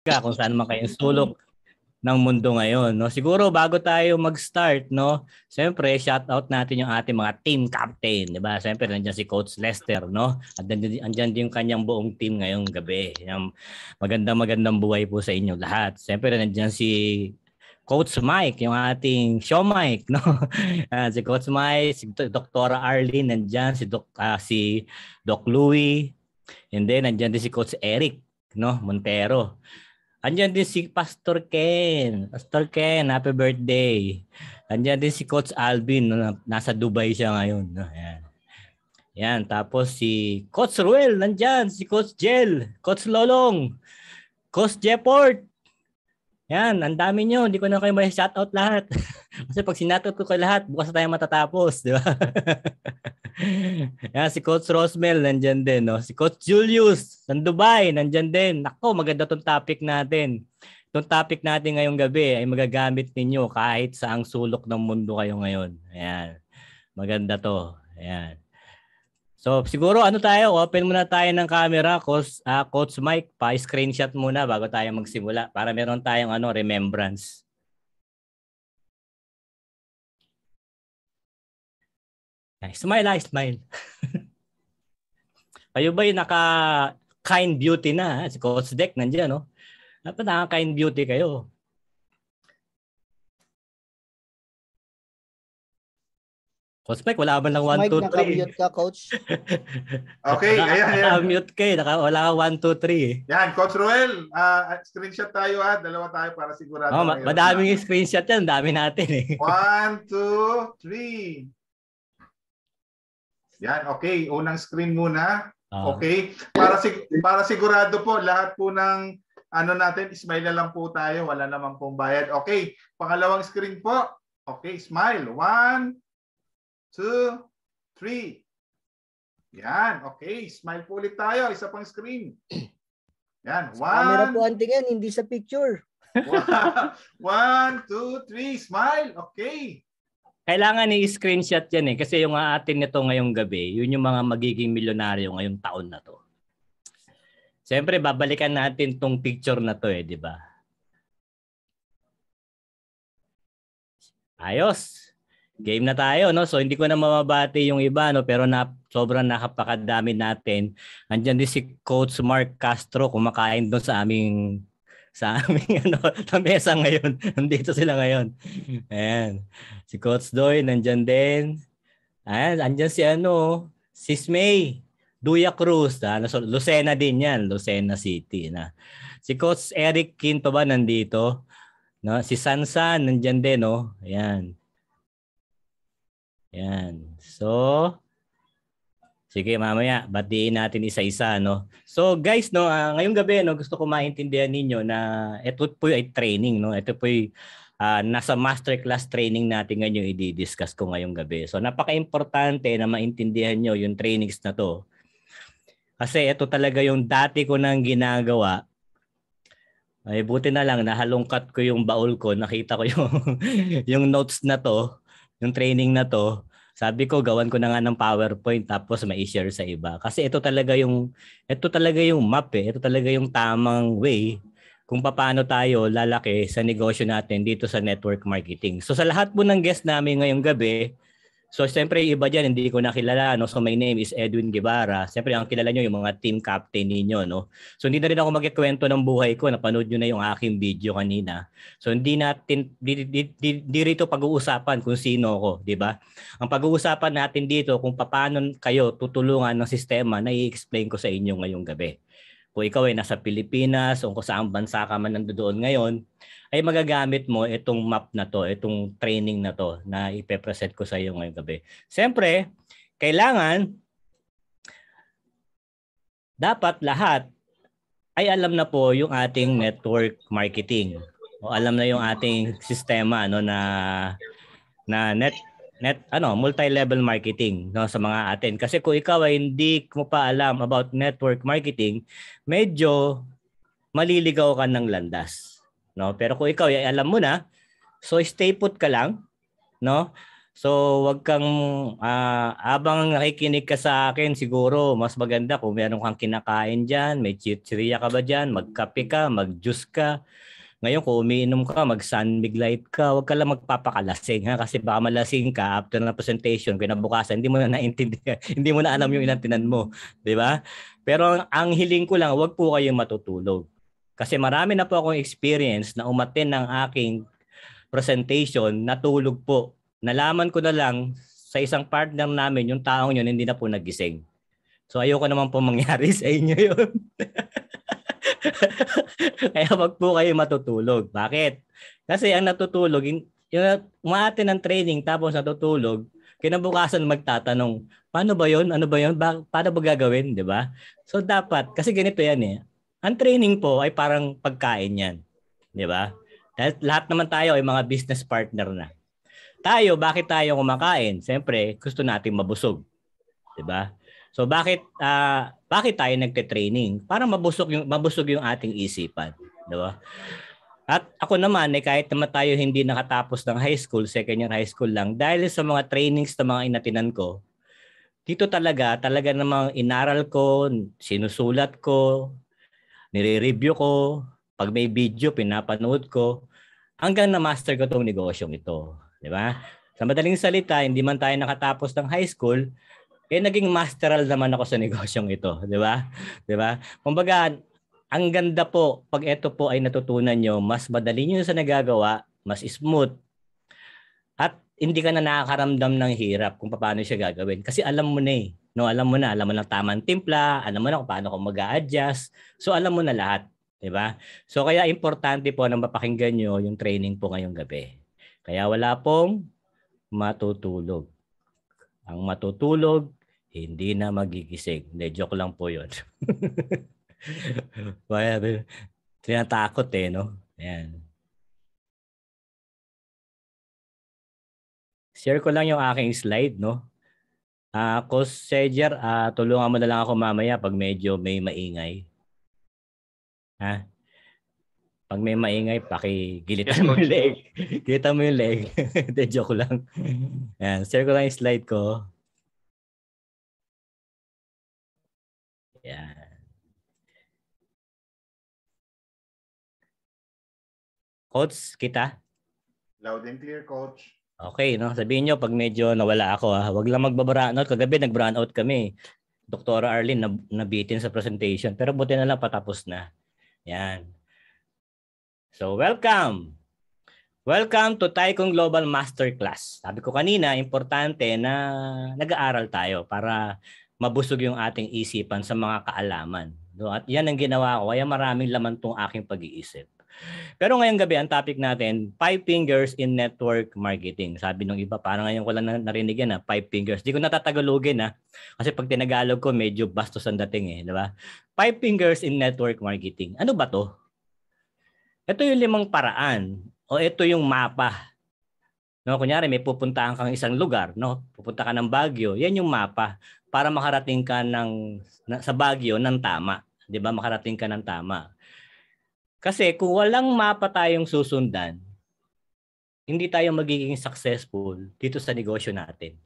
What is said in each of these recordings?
kung saan man kayong sulok ng mundo ngayon, no? Siguro bago tayo mag-start, no? Siyempre, shout out natin yung ating mga team captain, 'di ba? Siyempre nandiyan si Coach Lester, no? At nandiyan din yung kanyang buong team ngayong gabi. Magandang buhay po sa inyo lahat. Siyempre nandiyan si Coach Mike, yung ating show Mike, no? Si Coach Mike, si Dr. Arlene nandiyan, si Doc Louie, and then nandiyan din si Coach Eric, no? Montero. Andiyan din si Pastor Ken. Pastor Ken, happy birthday. Andiyan din si Coach Alvin. Nasa Dubai siya ngayon. Ayan. Yan. Tapos si Coach Ruel, nandyan. Si Coach Jel. Coach Lolong. Coach Jeport. Yan. Ang dami nyo. Hindi ko na kayo may shoutout lahat. Kasi pag sinatot ko lahat, bukas na tayo matatapos. Di ba? Yan, si Coach Rosmel, nandyan din. No? Si Coach Julius, ng Dubai, nandyan din. Nako, maganda tong topic natin. Itong topic natin ngayong gabi ay magagamit ninyo kahit saang sulok ng mundo kayo ngayon. Ayan. Maganda to. Ayan. So, siguro open muna tayo ng camera. Coach Mike, pa-screenshot muna bago tayo magsimula para meron tayong remembrance. Smile. Kayo ba yung naka-kind beauty na? Si Coach Deck nandiyan, no? Dapat naka-kind beauty kayo. Coach Mike, wala ba lang 1, 2, 3? Naka-mute ka, Coach. Okay, ayan. Naka-mute kayo. Wala ka 1, 2, 3. Yan, Coach Ruel, screenshot tayo ha. Dalawa tayo para sigurado. Madaming screenshot yan. Dami natin eh. 1, 2, 3. Yan, okay. Unang screen muna. Okay. Para sigurado po, lahat po ng natin, smile na lang po tayo. Wala naman pong bayad. Okay. Pangalawang screen po. Okay, smile. 1, 2, 3. Yan, okay. Smile po ulit tayo. Isa pang screen. Yan. 1. Camera po ang tingin, hindi sa picture. 1, 2, 3. Smile. Okay. Kailangan i-screenshot yan eh. Kasi yung atin nito ngayong gabi, yun yung mga magiging milyonaryo ngayong taon na to. Siyempre, babalikan natin tong picture na to eh, di ba? Ayos. Game na tayo, no? So, hindi ko na mamabati yung iba, no? Pero sobrang nakapakadami natin. Andiyan din si Coach Mark Castro kumakain doon sa aming mesa ngayon. Nandito sila ngayon. Ayan. Si Coach Doy, nandyan din. Ayan, andyan si Smay, Duya Cruz. Lucena din yan. Lucena City. Si Coach Eric Quinto ba nandito? No? Si Sansan, nandyan din, no? Ayan. Ayan. So, sige, mamaya, batiin natin isa-isa, no? So, guys, no, ngayong gabi, no, gusto ko maintindihan ninyo na ito po ay training, no? Ito po ay nasa masterclass training natin ngayon yung i-discuss ko ngayong gabi. So, napaka-importante na maintindihan nyo yung trainings na to. Kasi ito talaga yung dati ko nang ginagawa. Ay, buti na lang, nahalungkat ko yung baul ko. Nakita ko yung notes na to, yung training na to. Sabi ko, gawan ko na nga ng PowerPoint tapos mai-share sa iba. Kasi ito talaga yung map eh. Ito talaga yung tamang way kung paano tayo lalaki sa negosyo natin dito sa network marketing. So sa lahat po ng guest namin ngayong gabi, so siyempre iba dyan, hindi ko nakilala. No? So my name is Edwin Guevara. Siyempre ang kilala nyo yung mga team captain ninyo. No? So hindi na rin ako magkikwento ng buhay ko. Napanood nyo na yung aking video kanina. So hindi rito pag-uusapan kung sino ako. Diba? Ang pag-uusapan natin dito kung paano kayo tutulungan ng sistema na i-explain ko sa inyo ngayong gabi. Kung ikaw ay nasa Pilipinas o kung saan bansa ka man nandoon ngayon, ay magagamit mo itong map na to, itong training na to na ipepresent ko sa iyo ngayong gabi. Siyempre, kailangan dapat lahat ay alam na po yung ating network marketing o alam na yung ating sistema na multi-level marketing sa mga atin. Kasi kung ikaw ay hindi mo pa alam about network marketing, medyo maliligaw ka ng landas. No? Pero kung ikaw ay alam mo na, so stay put ka lang, no? So, wag kang abang nakikinig ka sa akin, siguro mas maganda kung meron kang kinakain diyan, may chichirya ka ba diyan, magkape ka, mag-juice ka. Ngayon, kung umiinom ka, mag-sunbig light ka, wag ka lang magpapakalasing ha kasi baka malasing ka after ng presentation, kinabukasan hindi mo na naintindihan, hindi mo na alam yung inantinan mo, 'di ba? Pero ang hiling ko lang, wag po kayong matutulog. Kasi marami na po akong experience na umattend ng aking presentation, natulog po. Nalaman ko na lang sa isang partner namin, yung taong yun hindi na po nagising. So ayoko naman po mangyari sa inyo yun. Kaya wag po kayo matutulog. Bakit? Kasi ang natutulog, yung umaattend ng training tapos natutulog, kinabukasan magtatanong, paano ba yun? Ano ba yun? Paano ba gagawin? Diba? So dapat, kasi ganito yan eh. Ang training po ay parang pagkain yan. Diba? Dahil lahat naman tayo ay mga business partner na. Tayo, bakit tayo kumakain? Siyempre, gusto nating mabusog. 'Di ba? So bakit tayo nagte-training? Para mabusog yung ating isipan, 'di ba? At ako naman kahit naman tayo hindi nakatapos ng high school, second year high school lang, dahil sa mga trainings na mga inatinan ko, dito talaga namang inaral ko, sinusulat ko, nire-review ko, pag may video pinapanood ko, hanggang na-master ko tong negosyong ito. Di ba? Sa madaling salita, hindi man tayo nakatapos ng high school, naging masteral naman ako sa negosyong ito. Di ba? Di ba? Kumbaga, ang ganda po, pag ito po ay natutunan nyo, mas madali nyo sa nagagawa, mas smooth, at hindi ka na nakakaramdam ng hirap kung paano siya gagawin. Kasi alam mo na eh. No, alam mo na tamang timpla, alam mo na kung paano ka mag-a-adjust. So alam mo na lahat. Diba? So kaya importante po na mapakinggan nyo yung training po ngayong gabi. Kaya wala pong matutulog. Ang matutulog, hindi na magigising. Hindi, joke lang po yun. Tinatakot eh, no? Ayan. Share ko lang yung aking slide, no? Coach Sejer, tulungan mo na lang ako mamaya pag medyo may maingay. Ha? Pag may maingay, pakigilitan mo yung leg. Gilitan mo yung leg. De, joke lang. Ayan, share ko lang yung slide ko. Ayan. Coach, kita? Loud and clear, Coach. Okay, no? Sabihin nyo pag medyo nawala ako. Huwag lang mag-brownout. Kagabi nag-brownout kami. Dr. Arlene nabitin sa presentation. Pero buti na lang patapos na. Yan. So, welcome. Welcome to Taikong Global Masterclass. Sabi ko kanina, importante na nag-aaral tayo para mabusog yung ating isipan sa mga kaalaman. At yan ang ginawa ko. Kaya maraming laman tong aking pag-iisip. Pero ngayong gabi, ang topic natin, 5 fingers in network marketing. Sabi nung iba, parang ngayon ko lang narinig yan, 5 fingers. Di ko natatagalogin, kasi pag tinagalog ko, medyo bastos ang dating eh. Di ba? 5 fingers in network marketing. Ano ba to? Ito yung 5 paraan o ito yung mapa. No, kunyari may pupuntahan kang isang lugar, no? Pupunta ka ng Baguio, yan yung mapa para makarating ka sa Baguio ng tama. 'Di ba? Makarating ka ng tama. Kasi kung walang mapa tayong susundan, hindi tayo magiging successful dito sa negosyo natin.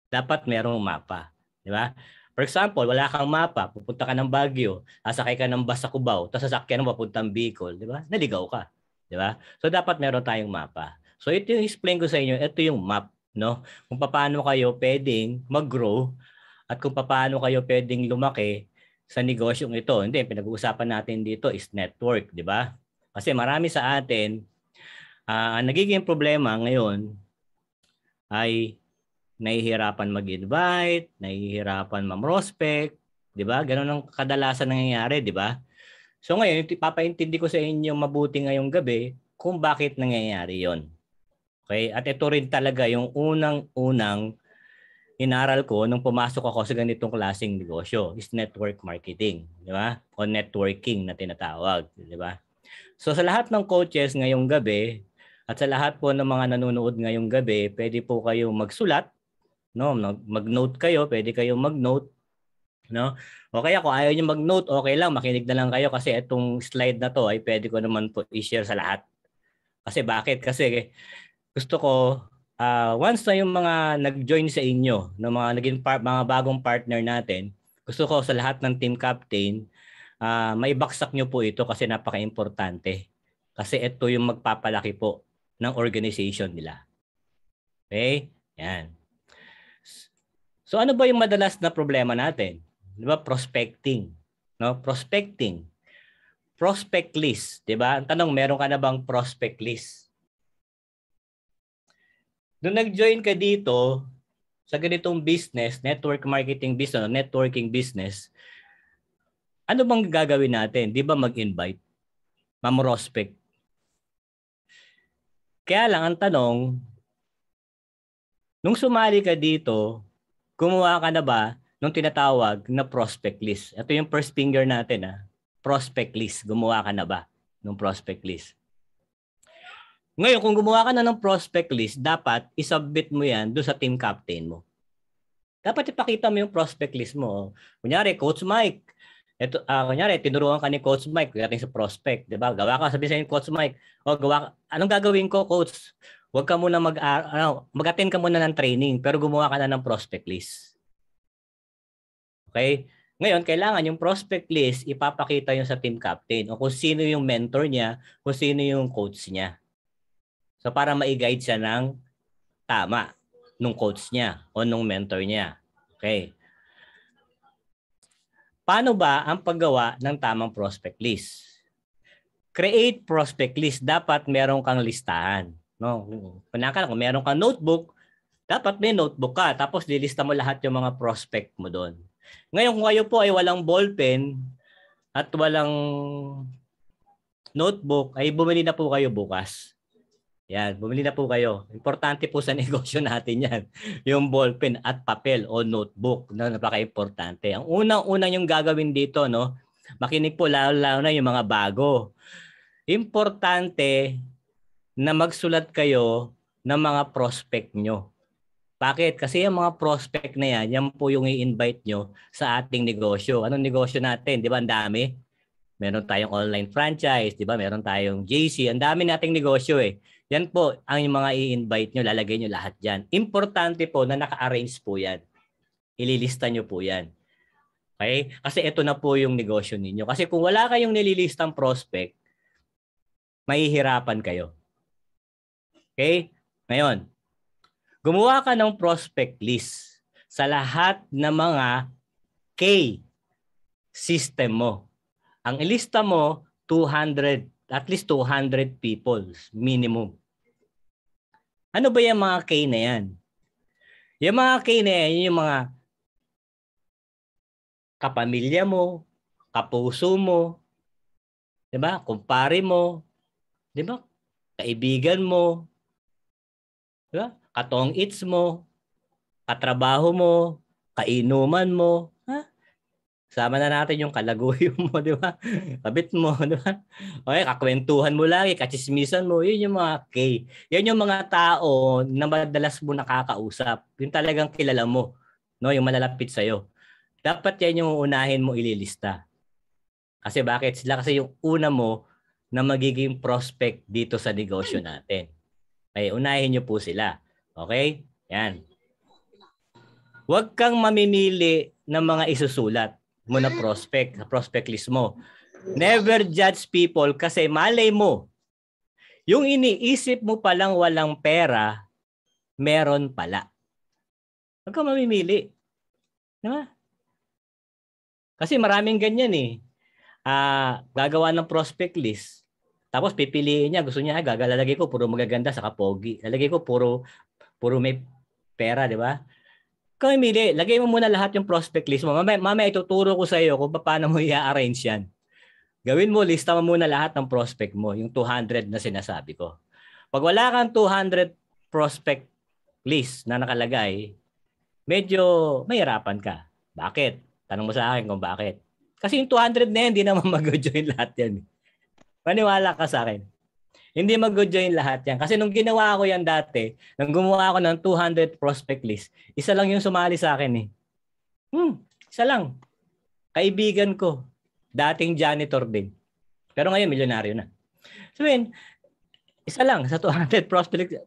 Dapat merong mapa, 'di ba? For example, wala kang mapa, pupunta ka ng Baguio, sasakay ka ng bus sa Cubao, tapos sasakyan mo papuntang Bicol, 'di ba? Naligaw ka, 'di ba? So dapat meron tayong mapa. So ito yung explain ko sa inyo, ito yung map, no? Kung paano kayo pwedeng mag-grow at kung paano kayo pwedeng lumaki sa negosyong ito. Hindi, pinag-uusapan natin dito is network, 'di ba? Kasi marami sa atin ang nagiging problema ngayon ay nahihirapan mag-invite, nahihirapan ma-prospect, 'di ba? Ganun ang kadalasan nangyayari, 'di ba? So ngayon, ipapaintindi ko sa inyo mabuti ngayong gabi kung bakit nangyayari 'yon. Okay? At ito rin talaga yung unang-unang inaral ko nung pumasok ako sa ganitong klaseng negosyo, is network marketing, 'di ba? O networking na tinatawag, 'di ba? So sa lahat ng coaches ngayong gabi at sa lahat po ng mga nanonood ngayong gabi, pwede po kayong magsulat, no? Mag-note kayo, pwede kayong mag-note, no? O kaya kung ayaw niyo mag-note, okay lang, makinig na lang kayo kasi itong slide na to ay pwede ko naman po i-share sa lahat. Kasi bakit? Kasi gusto ko once na yung mga nag-join sa inyo, ng mga naging mga bagong partner natin, gusto ko sa lahat ng team captain, maibaksak nyo po ito kasi napaka-importante. Kasi ito yung magpapalaki po ng organization nila. Okay? Yan. So ano ba yung madalas na problema natin? Di ba? Prospecting. No? Prospecting. Prospect list. Di ba? Ang tanong, meron ka na bang prospect list? Nung nag-join ka dito sa ganitong business, network marketing business, networking business, ano bang gagawin natin? Di ba mag-invite? Mam-prospect. Kaya lang ang tanong, nung sumali ka dito, gumawa ka na ba nung tinatawag na prospect list? Ito yung first finger natin. Prospect list. Gumawa ka na ba ng prospect list? Ngayon, kung gumawa ka na ng prospect list, dapat isubmit mo yan doon sa team captain mo. Dapat ipakita mo yung prospect list mo. Kunyari, Coach Mike. Ito, kunyari, tinuruan ka ni Coach Mike pagdating sa prospect. Diba? Gawa ka, sabihin sa'yo Coach Mike, anong gagawin ko, Coach? Huwag ka muna mag-attend ka muna ng training, pero gumawa ka na ng prospect list. Okay? Ngayon, kailangan yung prospect list, ipapakita yun sa team captain o kung sino yung mentor niya, kung sino yung coach niya. So para ma-guide siya ng tama nung coach niya o nung mentor niya. Okay. Paano ba ang paggawa ng tamang prospect list? Create prospect list. Dapat meron kang listahan. No? Kung meron kang notebook, dapat may notebook ka. Tapos lilista mo lahat yung mga prospect mo doon. Ngayon kung kayo po ay walang ballpen at walang notebook, ay bumili na po kayo bukas. Yan, bumili na po kayo. Importante po sa negosyo natin yan. Yung ballpen at papel o notebook. No, napaka-importante. Ang unang-unang yung gagawin dito, no, makinig po lalo na yung mga bago. Importante na magsulat kayo ng mga prospect nyo. Bakit? Kasi yung mga prospect na yan, yan po yung i-invite nyo sa ating negosyo. Anong negosyo natin? Di ba? Ang dami. Meron tayong online franchise, di ba? Meron tayong JC. Ang dami nating negosyo eh. Yan po ang mga i-invite nyo, lalagay nyo lahat dyan. Importante po na naka-arrange po yan. Ililista nyo po yan. Okay? Kasi ito na po yung negosyo ninyo. Kasi kung wala kayong nililistang prospect, mahihirapan kayo. Okay? Ngayon, gumawa ka ng prospect list sa lahat ng mga K system mo. Ang ilista mo, 200, at least 200 people minimum. Ano ba yung mga K na yan? Yung mga K na yan, yung mga kapamilya mo, kapuso mo, di ba? Kumpare mo, di ba? Kaibigan mo, di ba? Katong-its mo, katrabaho mo, kainuman mo, ha? Sama na natin yung kalaguyo mo, di ba? Kabit mo, di ba? Okay, kakwentuhan mo lagi, kachismisan mo, yun yung mga K. Yan yung mga tao na madalas mo nakakausap. Yung talagang kilala mo, no? Yung malalapit sa'yo. Dapat yan yung unahin mo ililista. Kasi bakit? Sila kasi yung una mo na magiging prospect dito sa negosyo natin. Okay, unahin nyo po sila. Okay? Yan. Huwag kang mamimili ng mga isusulat mo na prospect, sa prospect list mo. Never judge people kasi malay mo, yung iniisip mo palang walang pera, meron pala. Huwag kang mamimili. Diba? Kasi maraming ganyan eh. Gagawa ng prospect list. Tapos pipiliin niya, gusto niya, gagalagay ko puro magaganda sa kapogi. Lalagay ko puro may pera, di ba? Kung mamili, lagay mo muna lahat yung prospect list mo. Mamaya ituturo ko sa iyo kung paano mo i-arrange yan. Gawin mo, lista mo muna lahat ng prospect mo, yung 200 na sinasabi ko. Pag wala kang 200 prospect list na nakalagay, medyo mahirapan ka. Bakit? Tanong mo sa akin kung bakit. Kasi yung 200 na yan, hindi naman mag-join lahat yan. Maniwala ka sa akin. Hindi mag-join lahat yan. Kasi nung ginawa ko yan dati, nung gumawa ako ng 200 prospect list, isa lang yung sumali sa akin eh. Isa lang. Kaibigan ko. Dating janitor din. Pero ngayon, milyonaryo na. So, Isa lang sa 200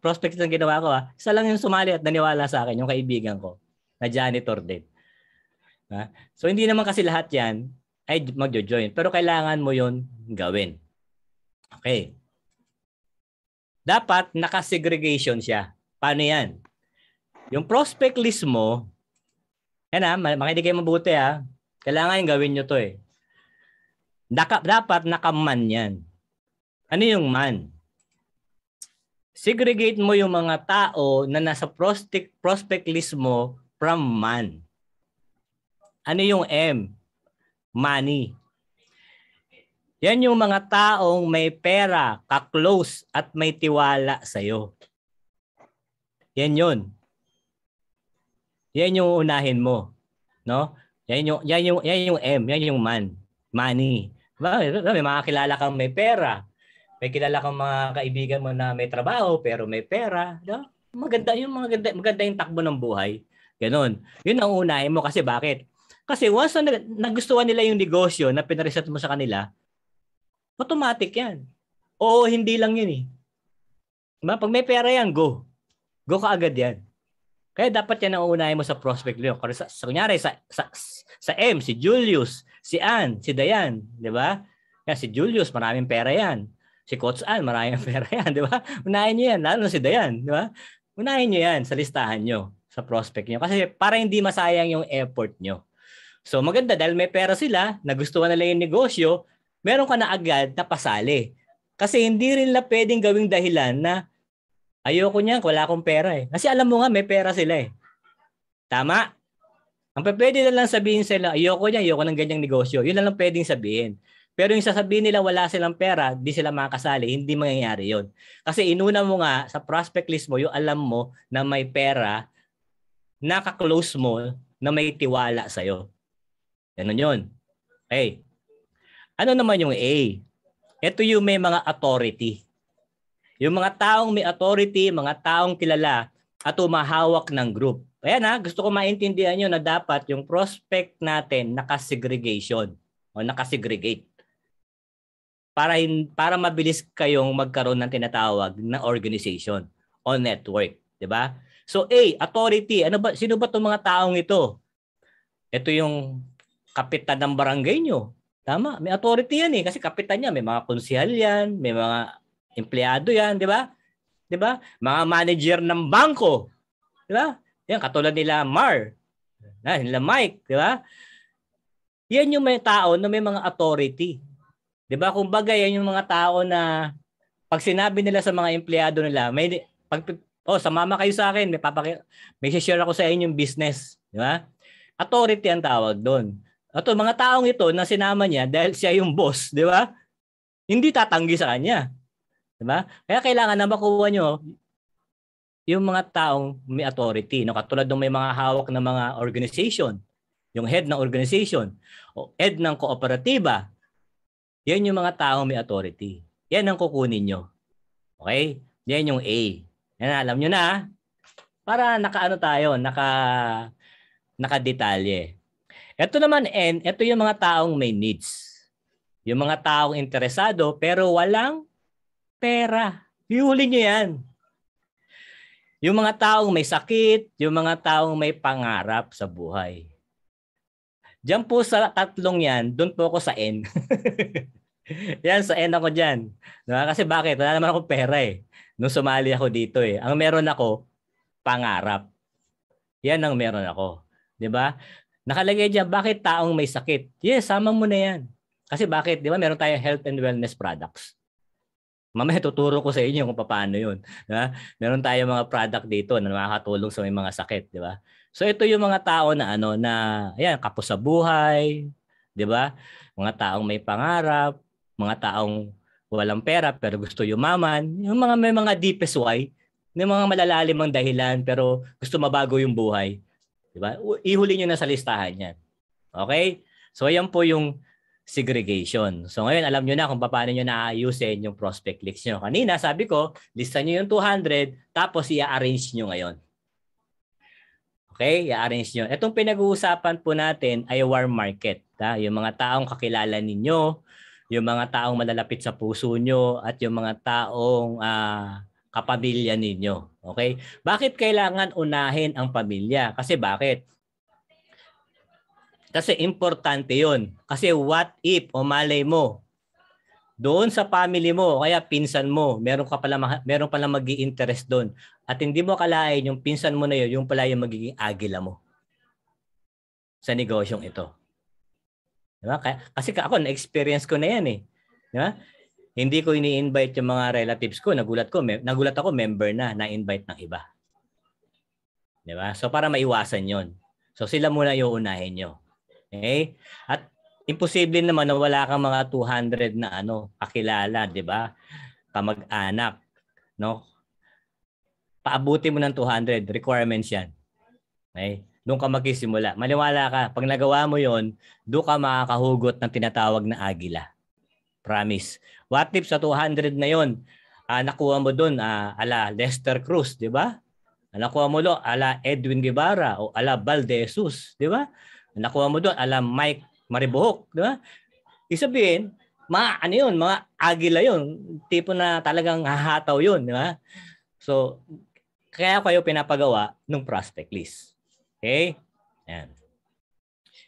prospects na ginawa ko. Isa lang yung sumali at naniwala sa akin, yung kaibigan ko na janitor din. So hindi naman kasi lahat yan ay magjo-join. Pero kailangan mo yon gawin. Okay. Dapat naka-segregation siya. Paano yan? Yung prospect list mo, yan makinig kayo mabuti Kailangan gawin nyo to Dapat naka-man yan. Ano yung man? Segregate mo yung mga tao na nasa prospect list mo from man. Ano yung M? Money. Yan yung mga taong may pera, ka-close at may tiwala sa'yo. Yan yun. Yan yung unahin mo. No? Yan yung M, yan yung man. Money. May mga kilala kang may pera. May kilala kang mga kaibigan mo na may trabaho pero may pera. No? Maganda yung takbo ng buhay. Ganon. Yun ang unahin mo kasi bakit? Kasi once na nagustuhan nila yung negosyo na pinareset mo sa kanila, automatic yan. Oo, hindi lang yun Diba? Pag may pera yan, go. Go ka agad yan. Kaya dapat yan ang unahin mo sa prospect nyo. Kunyari, sa M, si Julius, si Ann, si Dayan. Diba? Yan, si Julius, maraming pera yan. Si Coach Ann, maraming pera yan. Diba? Unahin nyo yan. Lalo na si Dayan. Diba? Unahin nyo yan sa listahan nyo, sa prospect nyo. Kasi para hindi masayang yung effort nyo. So maganda dahil may pera sila, nagustuhan nila yung negosyo, meron ka na agad na pasali. Kasi hindi rin nila pwedeng gawing dahilan na ayoko niyan, wala akong pera Kasi alam mo nga, may pera sila Tama? Ang pwede na lang sabihin sila, ayoko ng ganyang negosyo. Yun lang pwedeng sabihin. Pero yung sasabihin nila wala silang pera, di sila makakasali, hindi mangyayari yun. Kasi inuna mo nga sa prospect list mo, yung alam mo na may pera, naka-close mo, na may tiwala sa'yo. Ganun yun. Okay. Ano naman yung A? Ito yung may mga authority. Yung mga taong may authority, mga taong kilala at umahawak ng group. Ayan gusto ko maintindihan nyo na dapat yung prospect natin naka-segregation o naka-segregate. Para mabilis kayong magkaroon ng tinatawag na organization o network. Diba? So A, authority. Sino ba itong mga taong ito? Ito yung kapitan ng barangay nyo. Tama, may authority yan kasi kapitan niya, may mga konsehal yan, may mga empleyado yan, di ba? Di ba? Mga manager ng bangko. Di ba? Yan, katulad nila Mar, nila Mike, di ba? Yan yung may tao na may mga authority. Di ba? Kumbaga, yan yung mga tao na pag sinabi nila sa mga empleyado nila, samama kayo sa akin, may share ako sa inyo yung business. Di ba? Authority ang tawag doon. At mga taong ito na sinama niya dahil siya yung boss, di ba? Hindi tatanggi sa kanya. Di ba? Kaya kailangan na makuha nyo yung mga taong may authority. No? Katulad ng may mga hawak na mga organization, yung head ng organization, o head ng kooperatiba, yan yung mga taong may authority. Yan ang kukunin nyo. Okay? Yan yung A. Yan, alam nyo na. Para nakadetalye. Ito naman N, ito yung mga taong may needs. Yung mga taong interesado pero walang pera. Ihuli nyo yan. Yung mga taong may sakit, yung mga taong may pangarap sa buhay. Diyan po sa tatlong yan, doon po ako sa N. Yan, sa N ako dyan. Kasi bakit? Wala naman akong pera Nung sumali ako dito Ang meron ako, pangarap. Yan ang meron ako. Diba? Nakalagay diyan, bakit taong may sakit? Yes, sama mo na yan. Kasi bakit? Di ba meron tayong health and wellness products. Mamaya tuturo ko sa inyo kung paano yun. Diba? Meron tayong mga product dito na makakatulong sa may mga sakit. Di ba? So ito yung mga tao na ayan, kapos sa buhay. Di ba? Mga taong may pangarap. Mga taong walang pera pero gusto yumaman. Yung mga may mga deepest why. Yung mga malalalim ang dahilan pero gusto mabago yung buhay. Diba? Ihuli nyo na sa listahan yan. Okay? So, ayan po yung segregation. So, ngayon, alam nyo na kung paano nyo naayusin yung prospect list nyo. Kanina, sabi ko, lista nyo yung 200, tapos i-arrange nyo ngayon. Okay? I-arrange nyo. Itong pinag-uusapan po natin ay warm market. Yung mga taong kakilala ninyo, yung mga taong malalapit sa puso nyo, at yung mga taong kapamilya ninyo. Okay? Bakit kailangan unahin ang pamilya? Kasi bakit? Kasi importante yun. Kasi what if, o malay mo, doon sa family mo, kaya pinsan mo, meron pala magi-interest doon. At hindi mo akalain yung pinsan mo na yun, yung pala yung magiging agila mo sa negosyong ito. Diba? Kasi ako, na-experience ko na yan eh. Diba? Hindi ko ini-invite yung mga relatives ko. Nagulat ako, member na-invite ng iba. Diba? So para maiwasan yon. So sila muna yung unahin nyo. Okay? At imposible naman na wala kang mga 200 na kakilala, 'di ba? Kamag-anak, no? Paabuti mo ng 200, requirements 'yan. Okay? Doon ka magsisimula. Maniwala ka, pag nagawa mo 'yon, doon ka makakahugot ng tinatawag na agila. Promise. What if sa 200 na 'yon, nakuha mo doon ala Lester Cruz, 'di ba? Nakuha mo doon ala Edwin Guevara o ala Valdesus, 'di ba? Nakuha mo doon ala Mike Maribohok, di ba? Isabihin, mga agila yun. Tipo na talagang hahataw yun, di ba? So, kaya kayo pinapagawa ng prospect list. Okay? Yan.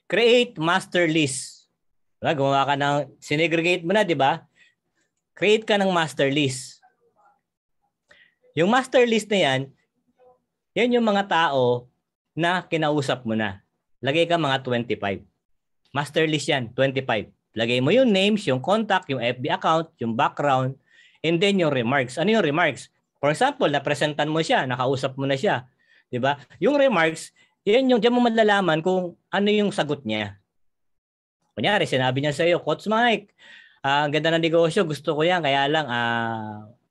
Create master list. Diba? Gumawa ka ng, sinegregate mo na, di ba? Create ka ng master list. Yung master list na yan yung mga tao na kinausap mo na. Lagay ka mga 25. Master list yan, 25. Lagay mo yung names, yung contact, yung FB account, yung background, and then yung remarks. Ano yung remarks? For example, napresentan mo siya, nakausap mo na siya. Diba? Yung remarks, diyan mo malalaman kung ano yung sagot niya. Kunyari, sinabi niya sa iyo, Coach Mike, ganda ng negosyo, gusto ko yan, kaya lang,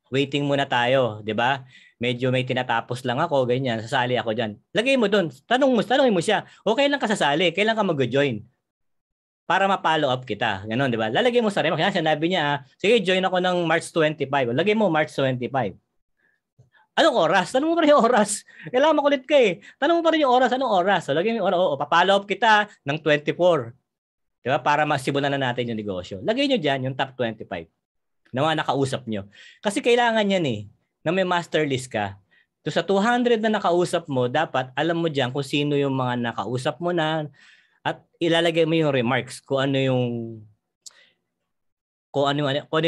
waiting muna tayo. Diba? Medyo may tinatapos lang ako, ganyan, sasali ako dyan. Lagay mo doon, tanongin mo siya, okay lang ka sasali, kailan ka mag-join? Para ma-follow up kita. Ganon, di ba? Lalagay mo sa remark. Kaya sinabi niya, sige, join ako ng March 25. Lagay mo March 25. Anong oras? Tanong mo pa rin yung oras. Kailangan makulit ka eh. Tanong mo pa rin yung oras. Anong oras? So, lagay mo yung oras. Pa-follow up kita ng 24. Di ba? Para masimulan na natin yung negosyo. Lagay nyo dyan yung top 25 na mga nakausap nyo. Kasi kailangan yan eh, na may master list ka. So, sa 200 na nakausap mo, dapat alam mo dyan kung sino yung mga nakausap mo na, at ilalagay mo yung remarks kung ano yung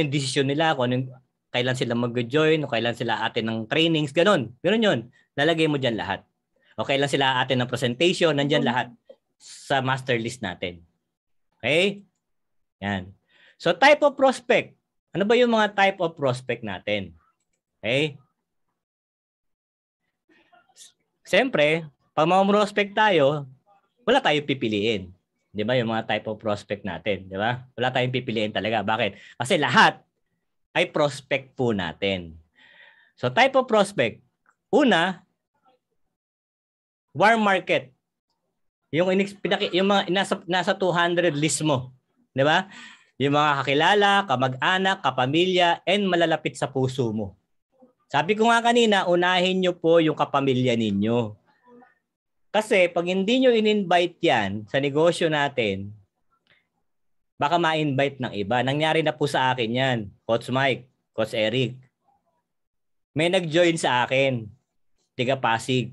decision nila, kailan sila mag-join, o kailan sila atin ng trainings, ganun yun. Lalagay mo diyan lahat. O kailan sila atin ng presentation, nandiyan lahat sa master list natin. Okay? Yan. So type of prospect. Ano ba yung mga type of prospect natin? Okay? Siyempre, pag mga-prospect tayo, wala tayong pipiliin. Di ba? Yung mga type of prospect natin. Di ba? Wala tayong pipiliin talaga. Bakit? Kasi lahat ay prospect po natin. So type of prospect. Una, warm market. Yung mga nasa 200 list mo. Di ba? Yung mga kakilala, kamag-anak, kapamilya, and malalapit sa puso mo. Sabi ko nga kanina, unahin nyo po yung kapamilya ninyo. Kasi pag hindi nyo in-invite yan sa negosyo natin, baka ma-invite ng iba. Nangyari na po sa akin yan. Coach Mike, Coach Eric. May nag-join sa akin. Tiga Pasig.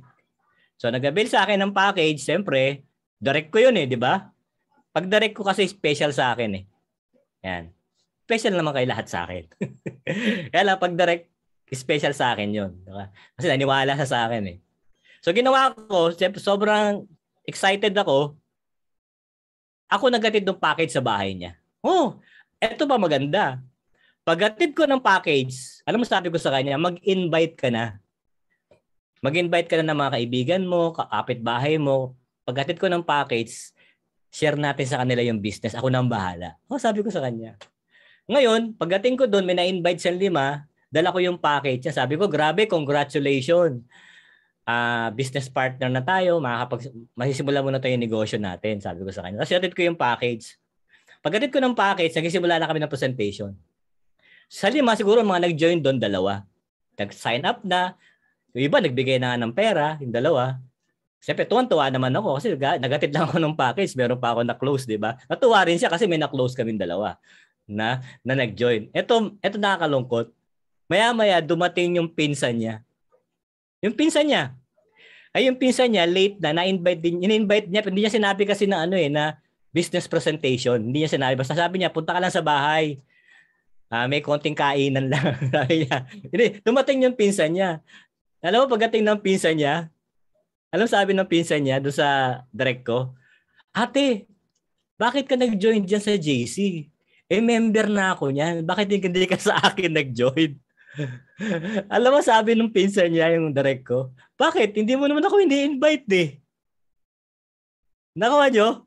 So nag-avail sa akin ng package, siyempre, direct ko yun di ba? Pag direct ko kasi special sa akin Yan. Special naman kay lahat sa akin. Kaya lang pag direct, special sa akin yun. Diba? Kasi naniwala sa akin So ginawa ko, sobrang excited ako. Ako naghatid ng package sa bahay niya. Oh, eto pa maganda. Paghatid ko ng package, alam mo sabi ko sa kanya, mag-invite ka na. Mag-invite ka na ng mga kaibigan mo, kapitbahay mo. Paghatid ko ng package, share natin sa kanila yung business. Ako nang bahala. Oh, sabi ko sa kanya. Ngayon, pagdating ko doon, may na-invite siyang 5, dala ko yung package niya. Sabi ko, grabe, congratulations. Business partner na tayo, masisimula muna tayo yung negosyo natin, sabi ko sa kanya. Kasi atid ko yung package. Pagdating ko ng package, nagsisimula na kami ng presentation. Sa 5, siguro mga nag-join doon 2. Nag-sign up na. Yung iba, nagbigay na ng pera, yung 2. Siyempre, tuwan-tuwa naman ako kasi nagatid lang ako ng package. Meron pa ako na-close, di ba? Natuwa rin siya kasi may na-close kaming 2. na nag-join. Ito nakakalungkot. Maya-maya dumating yung pinsan niya. Yung pinsan niya. Yung pinsan niya late na in-invite niya, hindi niya sinabi kasi na na business presentation. Hindi niya sinabi, basta sabi niya punta ka lang sa bahay. May konting kainan lang. Sabi niya. Hindi, dumating yung pinsan niya. Alam mo pagdating ng pinsan niya, sabi ng pinsan niya doon sa direct ko, ate, bakit ka nag-join dyan sa JC? Member na ako niyan. Bakit hindi ka sa akin nag-join? Alam mo, sabi nung pinsan niya, yung direct ko, bakit? Hindi mo naman ako ini-invite eh. Nakuha nyo?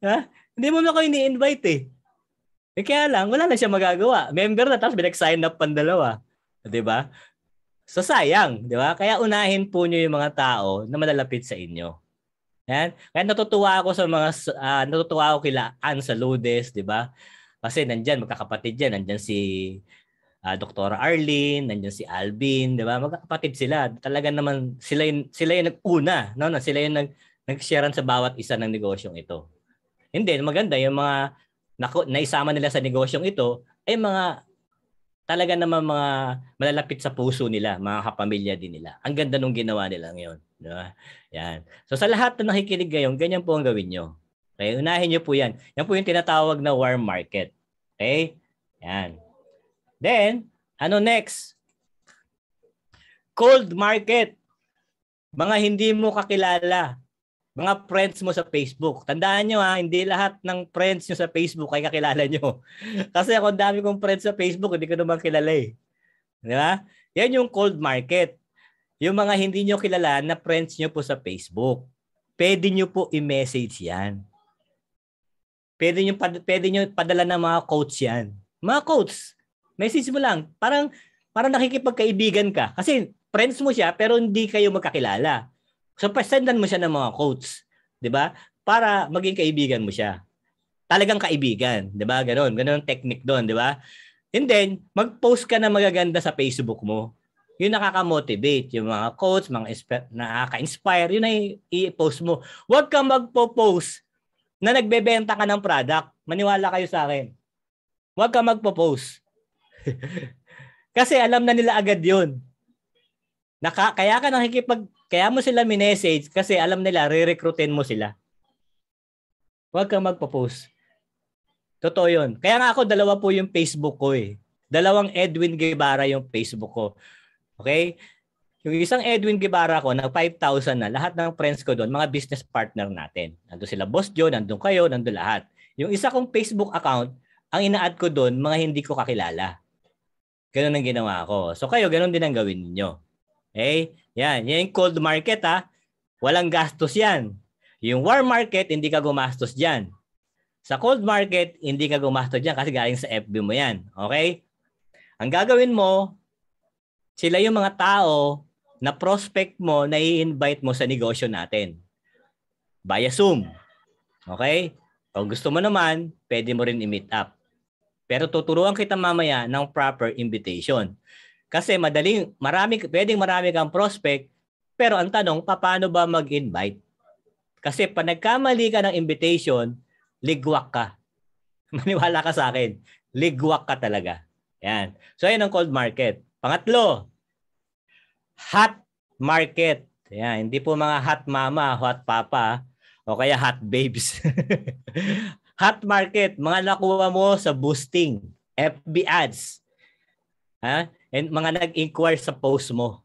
Ha? Hindi mo naman ako ini-invite eh. Kaya lang, wala na siya magagawa. Member na, tapos binag-sign up pang dalawa. Diba? So sayang, diba? Kaya unahin po nyo yung mga tao na malalapit sa inyo. Yan. Kaya natutuwa ako kila Ann Saludes, diba? Kasi nandyan, magkakapatid yan. Nandyan si Dr. Arlene, nandiyan si Alvin, 'di ba? Magkakapatid sila. Talaga naman sila yung nag-una, no? Sila yung nag-sharean sa bawat isa ng negosyong ito. Hindi, maganda yung mga naisama nila sa negosyong ito ay mga talaga naman mga malalapit sa puso nila, mga kapamilya din nila. Ang ganda nung ginawa nila ngayon, 'di ba? Yan. So sa lahat na nakikinig ngayon, ganyan po ang gawin niyo. Okay, unahin niyo po 'yan. Yan po yung tinatawag na warm market. Okay? Yan. Then, ano next? Cold market. Mga hindi mo kakilala. Mga friends mo sa Facebook. Tandaan nyo hindi lahat ng friends nyo sa Facebook ay kakilala nyo. Kasi ako dami kong friends sa Facebook, hindi ko naman kilala eh. Di ba? Yan yung cold market. Yung mga hindi nyo kilala na friends nyo po sa Facebook. Pwede nyo po i-message yan. Pwede nyo padala ng mga quotes yan. Mga quotes. Message mo lang. Parang nakikipagkaibigan ka. Kasi friends mo siya pero hindi kayo magkakilala. So, pasendan mo siya ng mga quotes. 'Di ba? Para maging kaibigan mo siya. Talagang kaibigan. 'Di ba? Ganon ang technique doon. 'Di ba? And then, mag-post ka na magaganda sa Facebook mo. Yun nakaka-motivate. Yung mga quotes, mga nakaka-inspire, yun ay i-post mo. Huwag kang magpo-post na nagbebenta ka ng product. Maniwala kayo sa akin. Huwag kang magpo-post. Kasi alam na nila agad yun. Kaya mo sila minessage kasi alam nila, re-recruitin mo sila. Huwag kang magpo-post. Totoo yun. Kaya nga ako, 2 po yung Facebook ko eh. 2 Edwin Guevara yung Facebook ko. Okay? Yung isang Edwin Guevara ko, na 5,000 na, lahat ng friends ko doon, mga business partner natin. Nandun sila Boss Joe, nandun kayo, nandun lahat. Yung isa kong Facebook account, ang ina-add ko doon, mga hindi ko kakilala. Ganun ang ginawa ko. So kayo, ganun din ang gawin niyo. Okay? Yan yung cold market Walang gastos yan. Yung warm market, hindi ka gumastos dyan. Sa cold market, hindi ka gumastos dyan kasi galing sa FB mo yan. Okay? Ang gagawin mo, sila yung mga tao na prospect mo na i-invite mo sa negosyo natin. Via Zoom. Okay? Kung gusto mo naman, pwede mo rin i-meet up. Pero tuturuan kita mamaya ng proper invitation. Kasi pwedeng marami kang prospect, pero ang tanong, paano ba mag-invite? Kasi pag nagkamali ka ng invitation, ligwak ka. Maniwala ka sa akin. Ligwak ka talaga. Yan. So, yan ang cold market. Pangatlo, hot market. Yan. Hindi po mga hot mama, hot papa, o kaya hot babes. Hot market, mga nakuha mo sa boosting, FB ads. And mga nag-inquire sa post mo.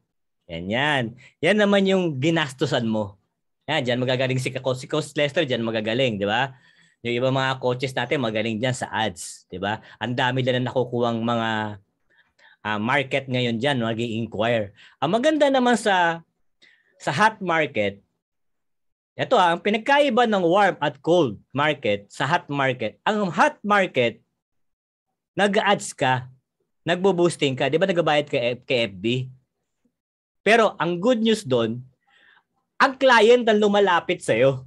Yan. Yan naman yung ginastusan mo. Yan, diyan magagaling si Coach Lester, diyan magagaling, di ba? Yung iba mga coaches natin magaling diyan sa ads, di ba? Ang dami din na nakukuhang mga market ngayon diyan, nag-inquire. Ang maganda naman sa hot market, ito ang pinagkaiba ng warm at cold market sa hot market. Ang hot market, nag-ads ka, nagbo-boosting ka, di ba nagbabayad ka kay FB? Pero ang good news doon, ang client ang lumalapit sa'yo.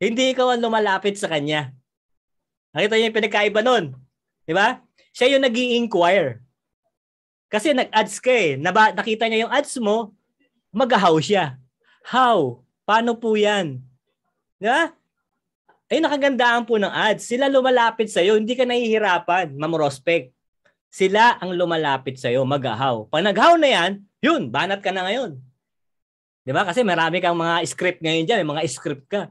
Hindi ikaw ang lumalapit sa kanya. Nakita niyo yung pinagkaiba nun? Di ba? Siya yung nag-i-inquire. Kasi nag-ads ka eh. Nakita niya yung ads mo, mag-how siya. How? Paano po yan? Diba? Ay, nakagandaan po ng ads. Sila lumalapit sa'yo. Hindi ka nahihirapan, mamrospect. Sila ang lumalapit sa'yo, mag-ahaw. Pag nag-ahaw na yan, yun, banat ka na ngayon. Di ba? Kasi marami kang mga script ngayon dyan. May mga script ka.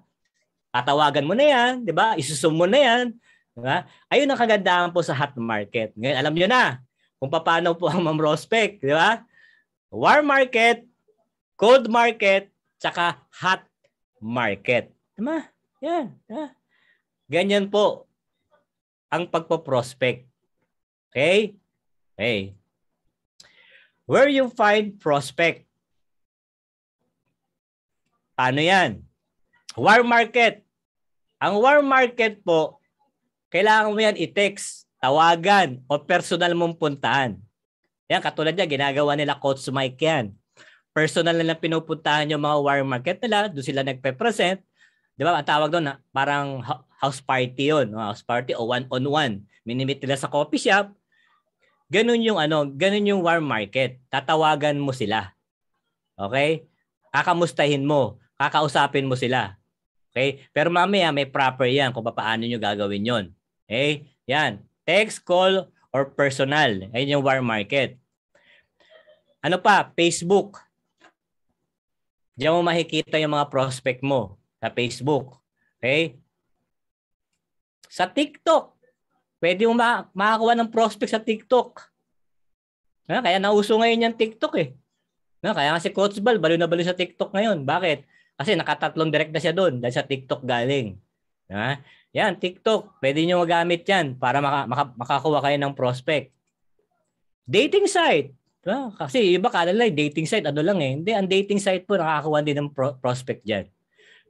Tatawagan mo na yan. Di ba? Isusum mo na yan. Di ba? Ayun ang kagandahan po sa hot market. Ngayon, alam nyo na kung paano po ang mamrospect. Di ba? Warm market, cold market, tsaka hot market. Di ba? Yan. Ganyan po ang pagpo-prospect. Okay? Okay. Where you find prospect? Paano yan? Warm market. Ang warm market po, kailangan mo yan i-text, tawagan, o personal mong puntahan. Yan, katulad yan, ginagawa nila Coach Mike yan. Personal na lang pinupuntahan yung mga warm market nila, doon sila nagpe-present. Di ba? Ang tawag doon, parang house party yun. House party o one-on-one. Minimit nila sa coffee shop. Ganun yung warm market. Tatawagan mo sila. Okay? Kakamustahin mo. Kakausapin mo sila. Okay? Pero mamaya may proper yan kung paano nyo gagawin yon. Okay? Yan. Text, call, or personal. Ayun yung warm market. Ano pa? Facebook. Diyan mo makikita yung mga prospect mo sa Facebook. Okay? Sa TikTok. Pwede mo makakuha ng prospect sa TikTok. Kaya nauso ngayon yung TikTok eh. Kaya nga si Coach Bal, baliw na baliw sa TikTok ngayon. Bakit? Kasi nakatatlong direct na siya doon dahil sa TikTok galing. Yan, TikTok. Pwede nyo magamit yan para makakuha kayo ng prospect. Dating site. Kasi iba kalala, dating site, ano lang eh. Hindi, ang dating site po nakakakuha din ng prospect dyan.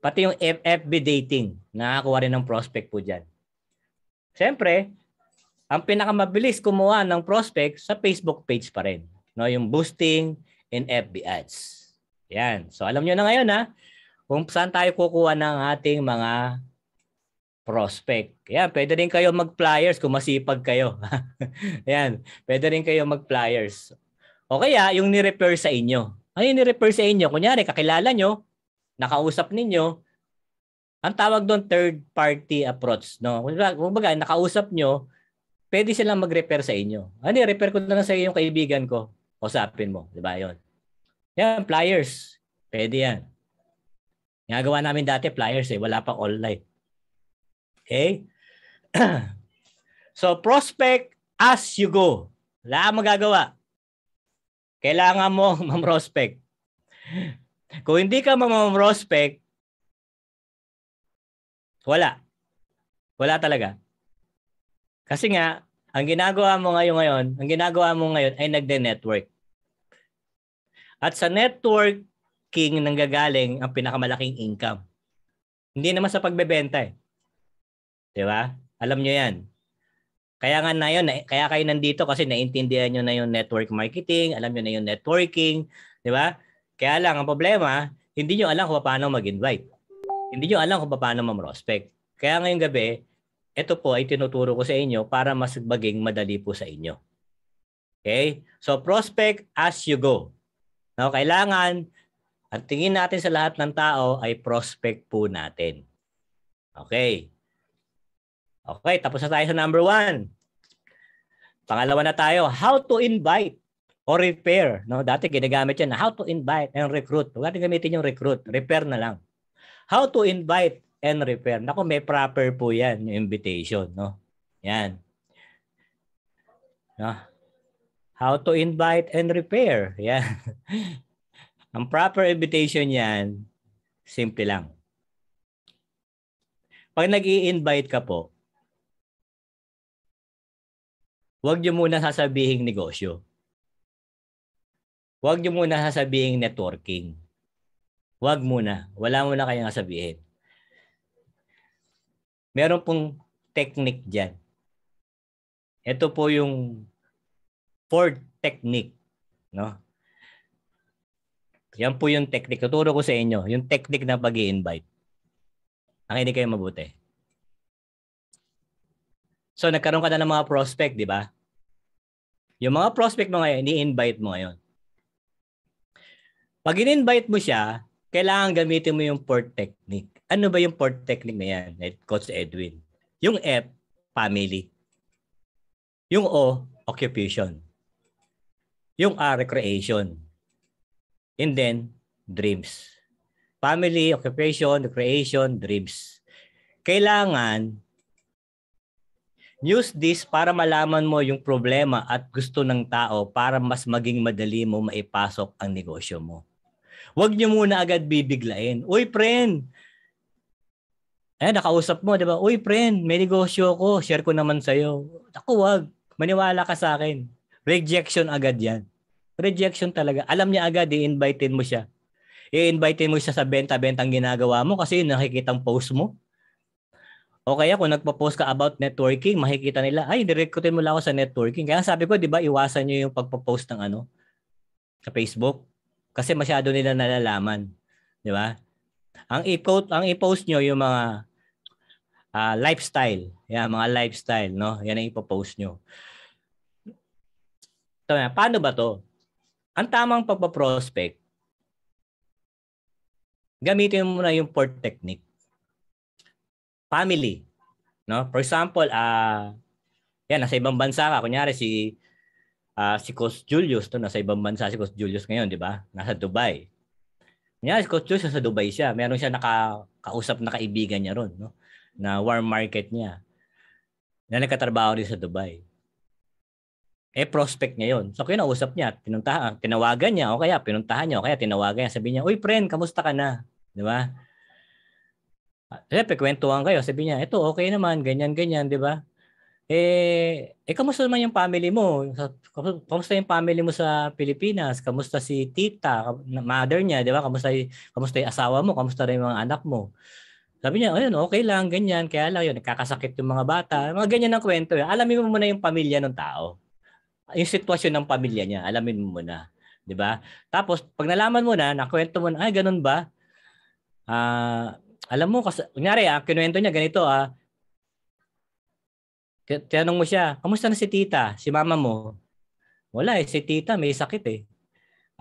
Pati yung FB dating, nakakakuha rin ng prospect po dyan. Siyempre, ang pinakamabilis kumuha ng prospect sa Facebook page pa rin. No, yung boosting and FB ads. Yan. So alam nyo na ngayon kung saan tayo kukuha ng ating mga prospect. Yan, pwede rin kayo mag-flyers kung masipag kayo. Yan, pwede rin kayo mag-flyers. O kaya yung ni-refer sa inyo. Ano yung ni-refer sa inyo? Kunyari, kakilala nyo, nakausap ninyo, ang tawag doon third party approach. No? Kung baga, nakausap nyo, pwede silang mag-refer sa inyo. Ano, refer ko na lang sa iyo yung kaibigan ko. Usapin mo. Di ba yun? Yan, flyers. Pwede yan. Nagawa namin dati flyers eh. Wala pang online. Okay? So, prospect as you go. Wala kang magagawa. Kailangan mo mam-prospect. Kung hindi ka mam-prospect, wala. Wala talaga. Kasi nga, ang ginagawa mo ngayon ay nagde-network. At sa networking nanggagaling ang pinakamalaking income. Hindi naman sa pagbebenta eh. 'Di ba? Alam nyo yan. Kaya nga na yun, kaya kayo nandito kasi naintindihan nyo na yung network marketing, alam nyo na yung networking, 'di ba? Kaya lang ang problema, hindi nyo alam kung paano mag-invite. Hindi nyo alam kung paano ma-prospect. Kaya ngayong gabi, ito po ay tinuturo ko sa inyo para mas maging madali po sa inyo. Okay? So, prospect as you go. Now, kailangan, ang tingin natin sa lahat ng tao ay prospect po natin. Okay. Okay, tapos na tayo sa number 1. Pangalawa na tayo, how to invite or repair. No, dati ginagamit yan, how to invite and recruit. Huwag natin gamitin yung recruit, repair na lang. How to invite and repair. Naku, may proper po yan, yung invitation. No? Yan. No? How to invite and repair. Yan. Ang proper invitation yan, simple lang. Pag nag-i-invite ka po, huwag nyo muna sasabihin negosyo. Huwag nyo muna sasabihin networking. Huwag muna. Wala muna kayong sabihin. Meron pong technique dyan. Ito po yung Ford technique. No? Yan po yung technique. Tuturo ko sa inyo. Yung technique na pag-i-invite. Nakinig kayo mabuti. So, nagkaroon ka na ng mga prospect, di ba? Yung mga prospect mo ngayon, i-invite mo ngayon. Pag in-invite mo siya, kailangan gamitin mo yung port technique. Ano ba yung port technique na yan, Coach Edwin? Yung F, family. Yung O, occupation. Yung R, recreation. And then, dreams. Family, occupation, recreation, dreams. Kailangan use this para malaman mo yung problema at gusto ng tao para mas maging madali mo maipasok ang negosyo mo. Huwag nyo muna agad bibiglain. Uy, friend! Nakausap mo, di ba? Uy, friend, may negosyo ko. Share ko naman sa'yo. Ako, wag. Maniwala ka sa akin. Rejection agad yan. Rejection talaga. Alam niya agad, i-invitein mo siya. I-invitein mo siya sa benta-bentang ginagawa mo kasi nakikita ang post mo. O kaya kung nagpo-post ka about networking, makikita nila, ay, direkrutin mo lang ako sa networking. Kaya sabi ko, di ba, iwasan nyo yung pagpo-post ng sa Facebook. Kasi masyado nila nalalaman. Di ba? Ang i-post nyo yung mga lifestyle. Yan, mga lifestyle, no? Yan ang ipo-post nyo. So, paano ba to? Ang tamang pagpa-prospect, gamitin mo na yung port technique. Family. No? For example, yan, nasa ibang bansa ka. Kunyari, si Coach Julius, nasa ibang bansa si Coach Julius ngayon, di ba? Nasa Dubai. Si Coach Julius nasa Dubai siya. Meron siya nakakausap na kaibigan niya ron, no? Na warm market niya. Na nagkatrabaho rin sa Dubai. Prospect niya yun. So, kinausap niya, tinawagan niya, o kaya pinuntahan niya, o kaya tinawagan niya. Sabi niya, uy, friend, kamusta ka na? Di ba? Kwentuhan kayo. Sabi niya, ito, okay naman, ganyan, di ba? Kamusta naman yung family mo? Kamusta yung family mo sa Pilipinas? Kamusta si tita, mother niya, di ba? Kamusta yung asawa mo? Kamusta rin yung mga anak mo? Sabi niya, ayun, okay lang, ganyan. Kaya lang yun, nakakasakit yung mga bata. Mga ganyan ang kwento. Alamin mo muna yung pamilya ng tao. Yung sitwasyon ng pamilya niya, alamin mo muna. Di ba? Tapos, pag nalaman mo na, nakwento mo na, ay, ganun ba? Alam mo, kunyari, kinuwento niya ganito, tinanong mo siya, kamusta na si tita, si mama mo? Wala si tita may sakit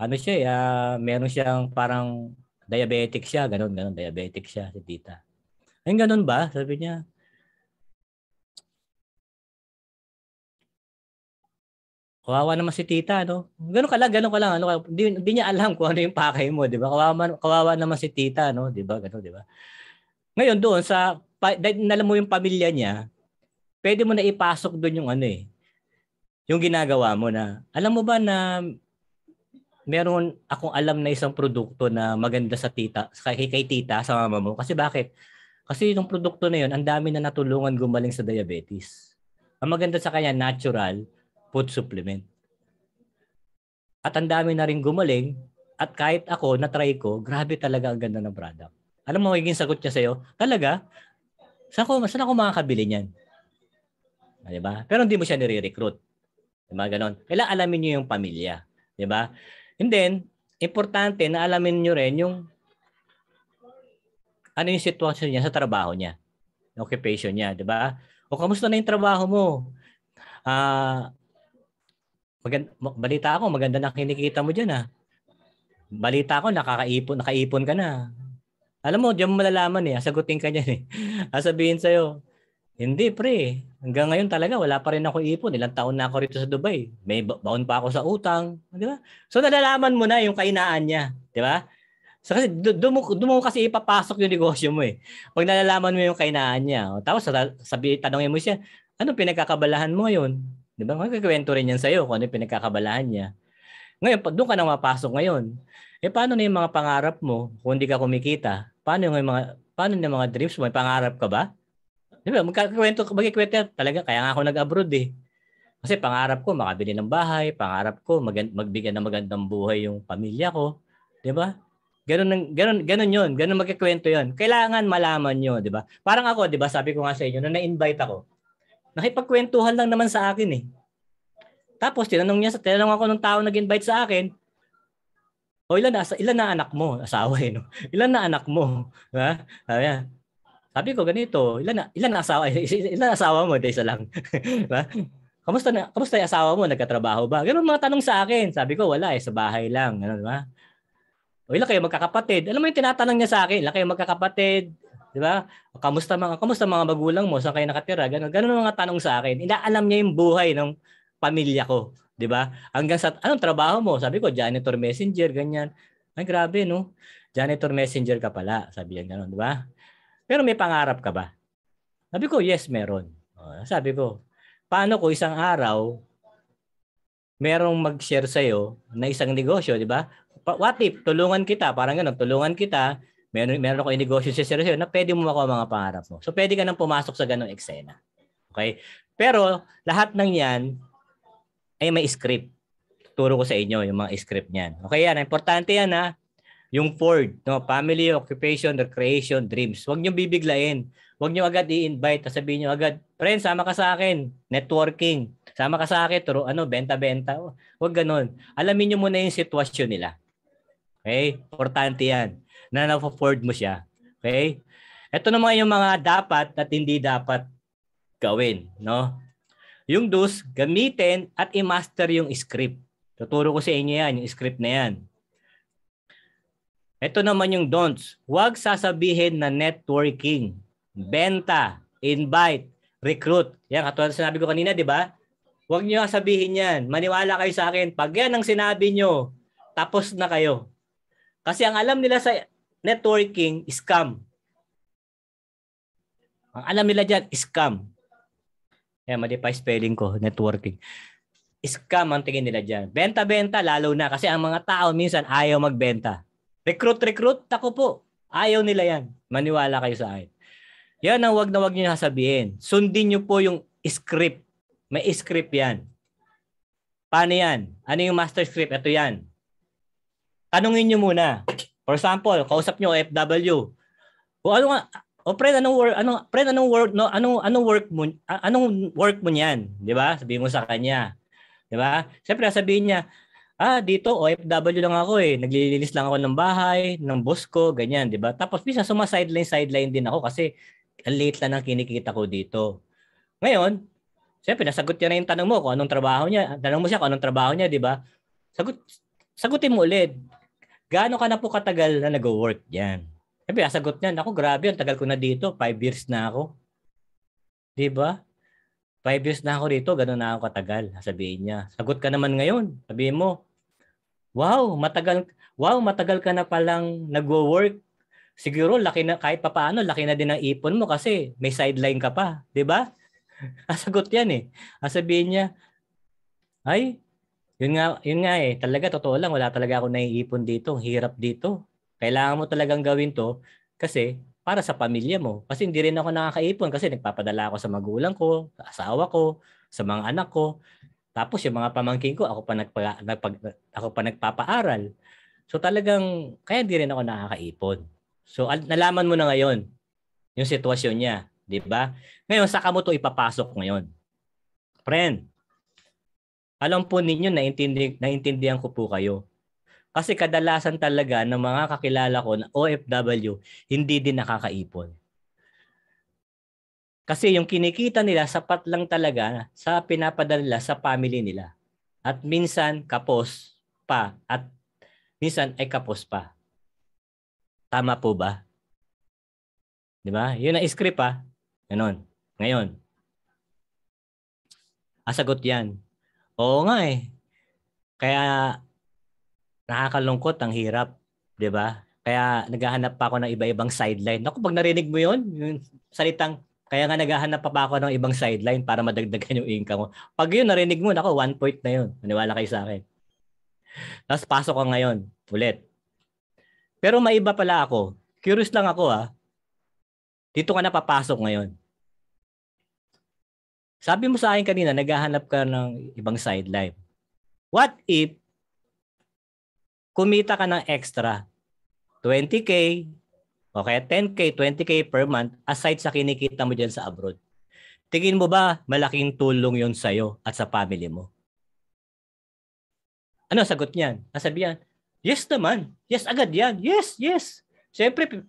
Ano siya, meron siyang parang diabetic siya, ganun, diabetic siya si tita. Ay, ganun ba? Sabi niya. Kawawa naman si tita, no? Ganun ka lang. Hindi niya alam kung ano yung pakay mo, di ba? Kawawa naman si tita, no? Di ba? Ganun, di ba? Ngayon doon, dahil alam mo yung pamilya niya, pwede mo na ipasok doon yung yung ginagawa mo na, alam mo ba na meron akong alam na isang produkto na maganda sa tita, kay tita, sa mama mo. Kasi bakit? Kasi yung produkto na yun, ang dami na natulungan gumaling sa diabetes. Ang maganda sa kanya, natural food supplement. At ang dami na rin gumaling, at kahit ako, na-try ko, grabe talaga ang ganda ng product. Alam mo, magiging sagot niya sa'yo, talaga? Saan ako makakabili niyan? Diba? Pero hindi mo siya nire-recruit. Diba? Ganon. Kailangan alamin niyo yung pamilya. Diba? And then, importante na alamin niyo rin yung ano yung sitwasyon niya sa trabaho niya. Occupation niya. Diba? O kamusta na yung trabaho mo? Balita ako, maganda na kinikita mo dyan Balita ko, nakaipon ka na. Alam mo, diyan mo malalaman sagutin ka niyan Sabihin sa'yo, hindi pre, hanggang ngayon talaga wala pa rin ako ipon. Ilang taon na ako rito sa Dubai. May baon pa ako sa utang, di ba? So nalalaman mo na yung kainaan niya, di ba? So kasi doon mo kasi ipapasok yung negosyo mo Pag nalalaman mo yung kainaan niya, tapos tanongin mo siya, ano pinagkakabalahan mo ngayon? Di ba? Magkikwento rin yan sa'yo kung ano yung pinagkakabalahan niya. Ngayon, doon ka na mapasok ngayon. Paano na yung mga pangarap mo kung hindi ka kumikita? Paano yung mga dreams mo? May pangarap ka ba? Diba, magkikwento talaga. Kaya nga ako nag-abroad Kasi pangarap ko makabili ng bahay, pangarap ko magbigyan ng magandang buhay yung pamilya ko. Diba? Ganun yun. Ganun magkikwento yun. Kailangan malaman nyo, diba? Parang ako, diba, sabi ko nga sa inyo, nung na-invite ako, nakipagkwentuhan lang naman sa akin Tapos, tinanong ako ng tao nag-invite sa akin, ilan na anak mo? Asawa no? Ilan na anak mo? Diba? Sabi ko ganito, ilan na asawa mo? Isa lang. Diba? Kamusta yung asawa mo? Nagkatrabaho ba? Ganun mga tanong sa akin. Sabi ko wala sa bahay lang. Ano, diba? O ilan kayo magkakapatid? Alam mo yung tinatanong niya sa akin, ilan kayo magkakapatid? Di ba? Kamusta mga magulang mo? Saan kayo nakatira? Ganun ang mga tanong sa akin. Inaalam niya yung buhay ng pamilya ko. Di ba? Hanggang sa, anong trabaho mo? Sabi ko, janitor messenger, ganyan. Ay, grabe, no? Janitor messenger ka pala. Sabi niya gano'n, di ba? Pero may pangarap ka ba? Sabi ko, yes, meron. Sabi ko, paano ko isang araw merong mag-share sa'yo na isang negosyo, di ba? What if, tulungan kita, parang gano'n, tulungan kita, meron ako yung negosyo sa sa'yo na pwede mo makuha mga pangarap mo. So, pwede ka nang pumasok sa gano'ng eksena. Okay? Pero, lahat ng yan ay may script. Turo ko sa inyo yung mga script niyan. Okay yan, importante yan ha. Yung Ford, no, family, occupation, recreation, dreams. Huwag niyo bibiglain. Huwag niyo agad i-invite. Sabihin niyo agad, friend, sama ka sa akin. Networking. Sama ka sa akin. Benta-benta. Huwag ganun. Alamin niyo muna yung sitwasyon nila. Okay? Importante yan. Na na-afford mo siya. Okay? Ito naman yung mga dapat at hindi dapat gawin. No? Yung do's, gamitin at i-master yung script. Tuturo ko sa inyo yan, yung script na yan. Ito naman yung don'ts. Huwag sasabihin na networking, benta, invite, recruit. Yan, katulad sinabi ko kanina, di ba? Huwag niyo sabihin yan. Maniwala kayo sa akin. Pag yan ang sinabi niyo, tapos na kayo. Kasi ang alam nila sa networking, scam. Ang alam nila dyan, scam. Yan, mali pa spelling ko, networking. Scam ang tingin nila dyan. Benta-benta, lalo na. Kasi ang mga tao minsan ayaw magbenta. Recruit, tako po. Ayaw nila yan. Maniwala kayo sa akin. Yan ang wag na wag niyo sasabihin. Sundin niyo po yung script. May script yan. Paano yan? Ano yung master script? Ito yan. Tanungin niyo muna. For example, kausap niyo OFW. Anong work mo niyan? 'Di ba? Sabihin mo sa kanya. 'Di ba? Siyempre sabihin niya, dito OFW lang ako eh. Naglilinis lang ako ng bahay, ng boss ko, ganyan, 'di ba? Tapos minsan sideline din ako kasi ang late lang ang kinikita ko dito. Ngayon, siyempre nasagot niya na yung tanong mo kung anong trabaho niya. Tanong mo siya kung anong trabaho niya, 'di ba? Sagutin mo ulit. Gaano ka na po katagal na nag-work diyan? Siyempre, sagot niya, ako grabe, ang tagal ko na dito, 5 years na ako. 'Di ba? 5 years na ako dito, gano'n na ako katagal, sabihin niya. Sagot ka naman ngayon, sabihin mo, wow, matagal ka na palang nagwo-work. Siguro laki na kahit papaano, laki na din ang ipon mo kasi may sideline ka pa, 'di ba? Sagot 'yan eh. Sabihin niya, ay, yun nga eh, talaga totoo lang, wala talaga ako naiipon dito, hirap dito. Kailangan mo talagang gawin 'to kasi para sa pamilya mo. Kasi hindi rin ako nakakaipon kasi nagpapadala ako sa magulang ko, sa asawa ko, sa mga anak ko. Tapos yung mga pamangkin ko, ako pa nagpapaaral. So talagang kaya hindi rin ako nakakaipon. So nalaman mo na ngayon yung sitwasyon niya, 'di ba? Ngayon saka mo 'to ipapasok ngayon. Friend, alam po ninyo naintindihan ko po kayo. Kasi kadalasan talaga ng mga kakilala ko na OFW, hindi din nakakaipon. Kasi yung kinikita nila, sapat lang talaga sa pinapadala nila sa family nila. At minsan kapos pa at minsan ay kapos pa. Tama po ba? Di ba? Yun ang script ha. Ganon. Ngayon. Sagot yan. Oo nga eh. Kaya nakakalungkot, ang hirap, 'di ba? Kaya naghahanap pa ako ng iba-ibang sideline. Naku, pag narinig mo 'yon, yung salitang kaya nga naghahanap pa ako ng ibang sideline para madagdagan yung income mo. Pag 'yun narinig mo, naku, 1 point na 'yun. Maniwala kayo sa akin. Tapos pasok ka ngayon, ulit. Pero may iba pala ako. Curious lang ako Dito ka na papasok ngayon. Sabi mo sa akin kanina, naghahanap ka ng ibang sideline. What if kumita ka ng extra 20K o kaya 10K, 20K per month aside sa kinikita mo dyan sa abroad? Tingin mo ba malaking tulong yon sa'yo at sa family mo? Ano sagot niyan? Sabihan, yes naman. Yes agad yan. Yes. Siyempre,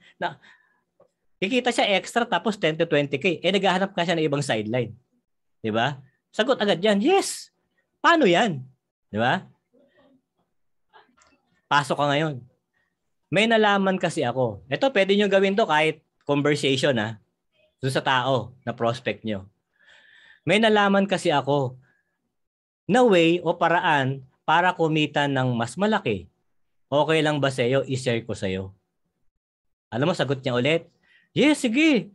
kikita siya extra tapos 10 to 20K. Naghahanap ka siya ng ibang sideline. Di ba? Sagot agad yan. Yes. Paano yan? Di ba? Pasok ka ngayon. May nalaman kasi ako. Ito, pwede nyo gawin to kahit conversation doon sa tao na prospect nyo. May nalaman kasi ako na way o paraan para kumita ng mas malaki. Okay lang ba sa'yo? I-share ko sa'yo. Alam mo, sagot niya ulit. Yes, sige.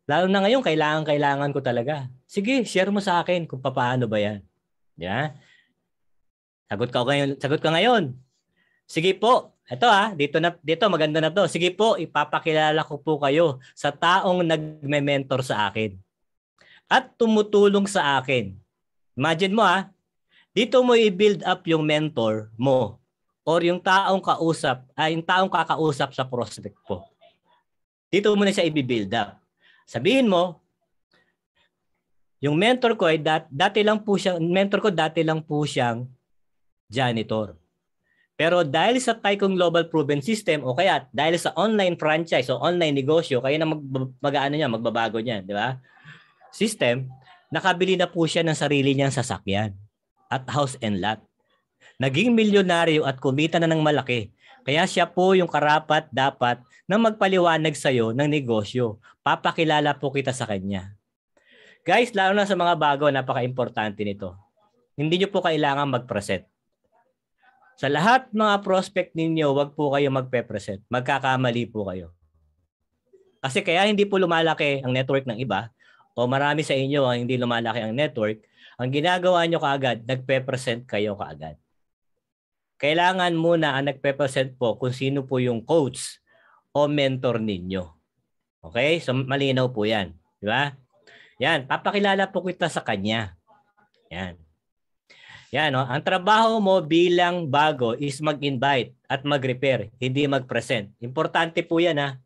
Lalo na ngayon, kailangan ko talaga. Sige, share mo sa akin kung paano ba yan. Yeah? Sagot ka ngayon. Sige po. Ito dito maganda na to. Sige po, ipapakilala ko po kayo sa taong nagme-mentor sa akin at tumutulong sa akin. Imagine mo dito mo i-build up yung mentor mo or yung taong kakausap sa prospect po. Dito mo na siya i-build up. Sabihin mo, yung mentor ko ay dati lang po siyang janitor. Pero dahil sa Tycoon Global Proven System o kaya dahil sa online franchise o online negosyo, kayo na magbabago niyan, di ba? System, nakabili na po siya ng sarili niyang sasakyan at house and lot. Naging milyonaryo at kumita na ng malaki. Kaya siya po yung karapat dapat na magpaliwanag sa iyo ng negosyo. Papakilala po kita sa kanya. Guys, lalo na sa mga bago, napaka-importante nito. Hindi niyo po kailangan mag-present. Sa lahat mga prospect ninyo, wag po kayo magpe-present. Magkakamali po kayo. Kasi kaya hindi po lumalaki ang network ng iba o marami sa inyo ang hindi lumalaki ang network, ang ginagawa nyo kaagad, nagpe-present kayo kaagad. Kailangan muna ang nagpe-present po kung sino po yung coach o mentor ninyo. Okay? So malinaw po yan. Di ba? Yan. Papakilala po kita sa kanya. Yan. Yan, ang trabaho mo bilang bago is mag-invite at mag-repair, hindi mag-present. Importante po yan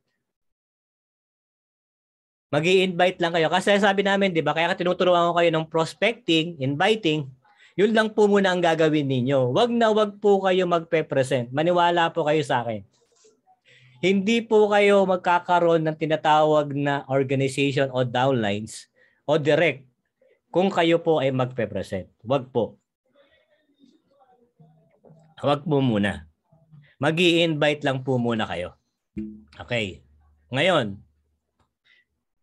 Mag-i-invite lang kayo. Kasi sabi namin, di ba, kaya tinuturuan ko kayo ng prospecting, inviting, yun lang po muna ang gagawin ninyo. Wag po kayo magpe-present. Maniwala po kayo sa akin. Hindi po kayo magkakaroon ng tinatawag na organization o downlines o direct kung kayo po ay magpe-present. Wag po. Wag po muna. Mag-i-invite lang po muna kayo. Okay. Ngayon,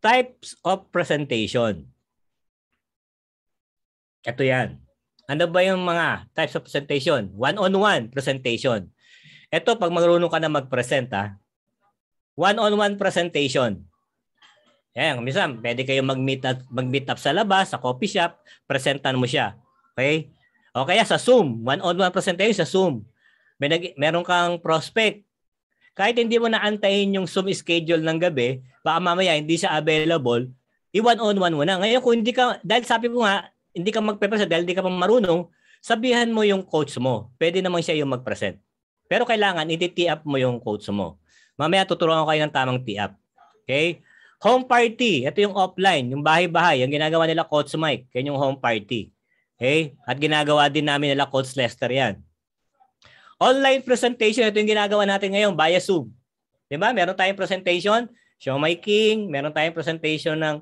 types of presentation. Ito yan. Ano ba yung mga types of presentation? One-on-one presentation. Ito, pag marunong ka na mag-present, one-on-one presentation. Yan, minsan, pwede kayo mag-meet up sa labas, sa coffee shop, presentan mo siya. Okay? O kaya sa Zoom, one-on-one presentation sa Zoom. Meron kang prospect. Kahit hindi mo naantayin yung Zoom schedule ng gabi, baka mamaya hindi siya available, i-one-on-one mo na. Ngayon kung hindi ka, dahil sabi ko nga, hindi ka mag-present dahil hindi ka pa marunong, sabihan mo yung coach mo. Pwede naman siya yung mag-present. Pero kailangan, i-tee up mo yung coach mo. Mamaya tuturuan ko kayo ng tamang tee up. Okay? Home party. Ito yung offline, yung bahay-bahay. Yung ginagawa nila Coach Mike. Yan yung home party. Okay? At ginagawa din namin nila Coach Lester yan. Online presentation, ito yung ginagawa natin ngayon via Zoom. Diba? Meron tayong presentation, Show My King, meron tayong presentation ng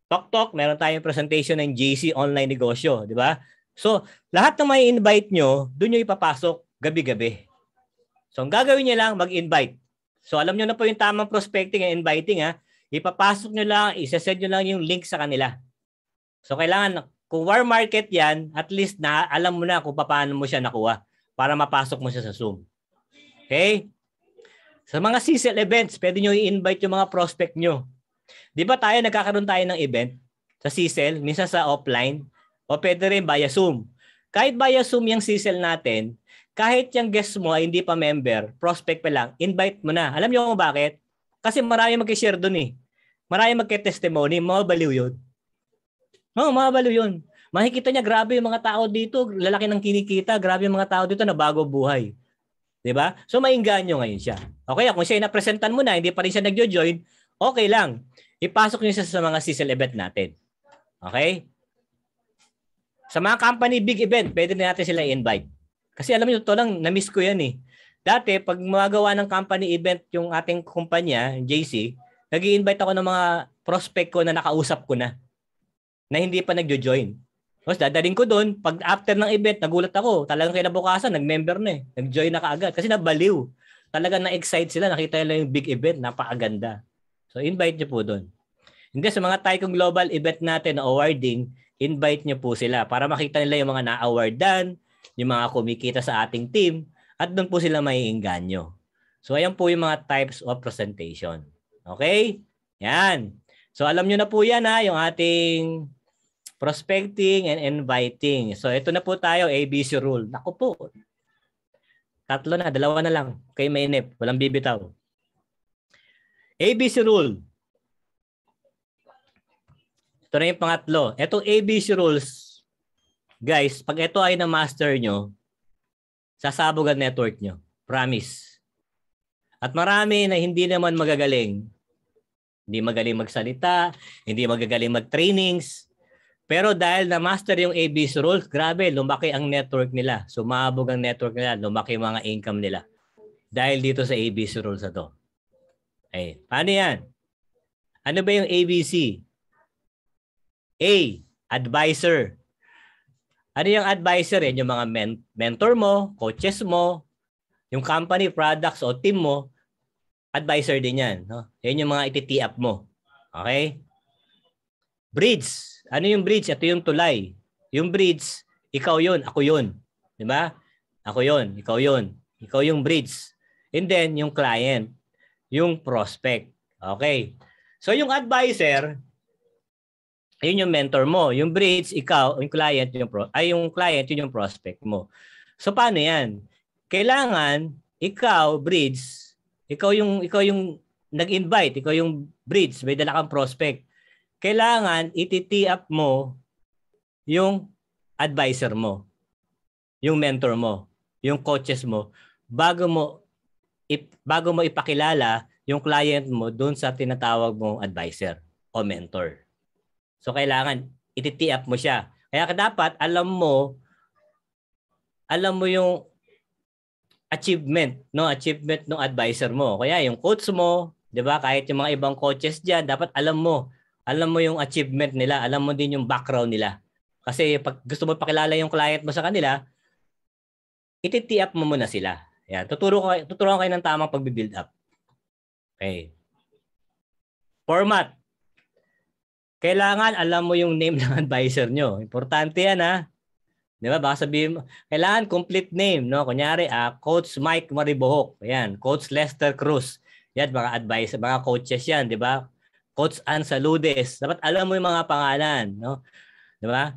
TokTok, meron tayong presentation ng JC Online Negosyo. Diba? So, lahat ng may invite nyo, doon nyo ipapasok gabi-gabi. So, ang gagawin nyo lang, mag-invite. So, alam nyo na po yung tamang prospecting and inviting. Ipapasok nyo lang, isasend nyo lang yung link sa kanila. So, kailangan, kung warm market yan, at least na alam mo na kung paano mo siya nakuha para mapasok mo siya sa Zoom. Okay? Sa mga CSEL events, pwede nyo i-invite yung mga prospect nyo. Di ba nagkakaroon tayo ng event sa CSEL, minsan sa offline, o pwede rin via Zoom. Kahit via Zoom yung CSEL natin, kahit yung guest mo ay hindi pa member, prospect pa lang, invite mo na. Alam nyo kung bakit? Kasi marami mag-share doon Marami mag-testimony, mababaliw yun. Mababaliw yun. Makikita niya, grabe yung mga tao dito, lalaki ng kinikita, grabe yung mga tao dito na bago buhay. Diba? So, maingganyo ngayon siya. Okay, kung siya na-presentan mo na, hindi pa rin siya nag-join, okay lang. Ipasok niyo siya sa mga CSEL event natin. Okay? Sa mga company big event, pwede na natin sila i-invite. Kasi alam niyo, ito lang, na-miss ko yan Dati, pag magawa ng company event yung ating kumpanya, JC, nag-i-invite ako ng mga prospect ko na nakausap ko na hindi pa nag-join. Tapos dadaling ko doon, pag after ng event, nagulat ako, talagang kinabukasan, nag-member na Nag-join na kaagad kasi nabaliw talaga na-excite sila. Nakita nila yung big event, napakaganda. So invite nyo po doon. Hindi, sa mga Tycoon Global event natin na awarding, invite nyo po sila para makita nila yung mga na-awardan, yung mga kumikita sa ating team, at doon po sila maiinganyo. So ayan po yung mga types of presentation. Okay? Yan. So alam nyo na po yan ha, yung ating prospecting and inviting. So ito na po tayo, ABC rule. Naku po. 3 na, 2 na lang. Kay mainip, walang bibitaw. ABC rule. Ito na yung pangatlo. Itong ABC rules, guys, pag ito ay na-master nyo, sasabog ang network nyo. Promise. At marami na hindi naman magagaling. Hindi magaling magsalita, hindi magagaling mag-trainings. Pero dahil na-master yung ABC rules, grabe, lumaki ang network nila. Sumabog ang network nila, lumaki yung mga income nila. Dahil dito sa ABC rules na to. Okay. Paano yan? Ano ba yung ABC? A, advisor. Ano yung advisor? Yan yung mga mentor mo, coaches mo, yung company, products o team mo, advisor din yan. No? Yan yung mga iti-tee up mo. Okay? Bridge. Ano yung bridge? Ito yung tulay. Yung bridge, ikaw yun, ako yun. Di ba? Ako yun, ikaw yun. Ikaw yung bridge. And then, yung client, yung prospect. Okay. So, yung advisor, ayun yung mentor mo. Yung bridge, ikaw, yung client, yung client, yun yung prospect mo. So, paano yan? Kailangan, ikaw, bridge, ikaw yung nag-invite, ikaw yung bridge, may dala kang prospect. Kailangan iti-tee up mo yung advisor mo, yung mentor mo, yung coaches mo bago mo ipakilala yung client mo doon sa tinatawag mong advisor o mentor. So kailangan iti-tee up mo siya. Kaya dapat alam mo yung achievement ng advisor mo. Kaya yung coach mo, 'di ba? Kahit yung mga ibang coaches diyan, dapat alam mo yung achievement nila, alam mo din yung background nila. Kasi pag gusto mo pakilala yung client mo sa kanila, iti-tee up mo muna sila. Yan, tuturuan kayo ng tamang pagbi-build up. Okay. Format. Kailangan alam mo yung name ng advisor nyo. Importante yan ha. Di ba? Baka sabihin mo, kailangan complete name, no? Kunyari, Coach Mike Maribohok. Ayan, Coach Lester Cruz. Yan, mga advisor, mga coaches yan, di ba? Coach Ann Saludes. Dapat alam mo yung mga pangalan, no? Di ba?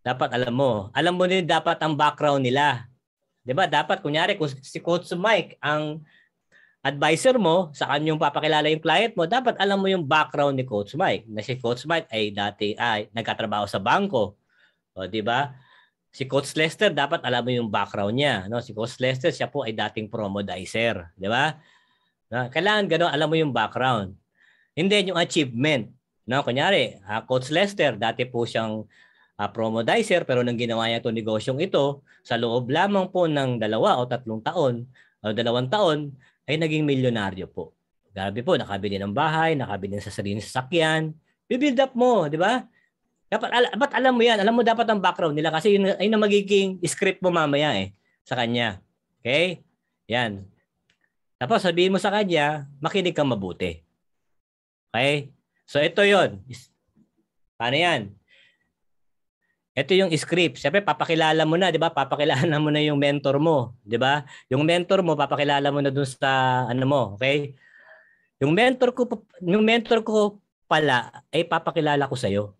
Dapat alam mo. Alam mo din dapat ang background nila. Di ba? Dapat, kunyari, kung si Coach Mike ang advisor mo, sa kanyang papakilala yung client mo, dapat alam mo yung background ni Coach Mike. Na si Coach Mike ay dati nagkatrabaho sa bangko. O, di ba? Si Coach Lester, dapat alam mo yung background niya. No? Si Coach Lester, siya po ay dating promodizer. Di ba? No? Kailangan gano'n, alam mo yung background. Hindi yung achievement. No? Kunyari, Coach Lester, dati po siyang promodizer, pero nang ginawa niya itong negosyong ito, sa loob lamang po ng 2 o 3 taon, o 2 taon, ay naging milyonaryo po. Grabe po, nakabili ng bahay, nakabili ng sariling sasakyan. Bibuild up mo, di ba? Dapat alam mo yan. Alam mo dapat ang background nila kasi yun ay na magiging script mo mamaya sa kanya. Okay? Yan. Tapos sabihin mo sa kanya, makinig kang mabuti. Okay? So ito yon. Paano yan? Ito yung script. Siyempre, papakilala mo na, di ba? Papakilala mo na yung mentor mo, di ba? Yung mentor mo, papakilala mo na dun sa ano mo, okay? Yung mentor ko pala ay papakilala ko sa iyo.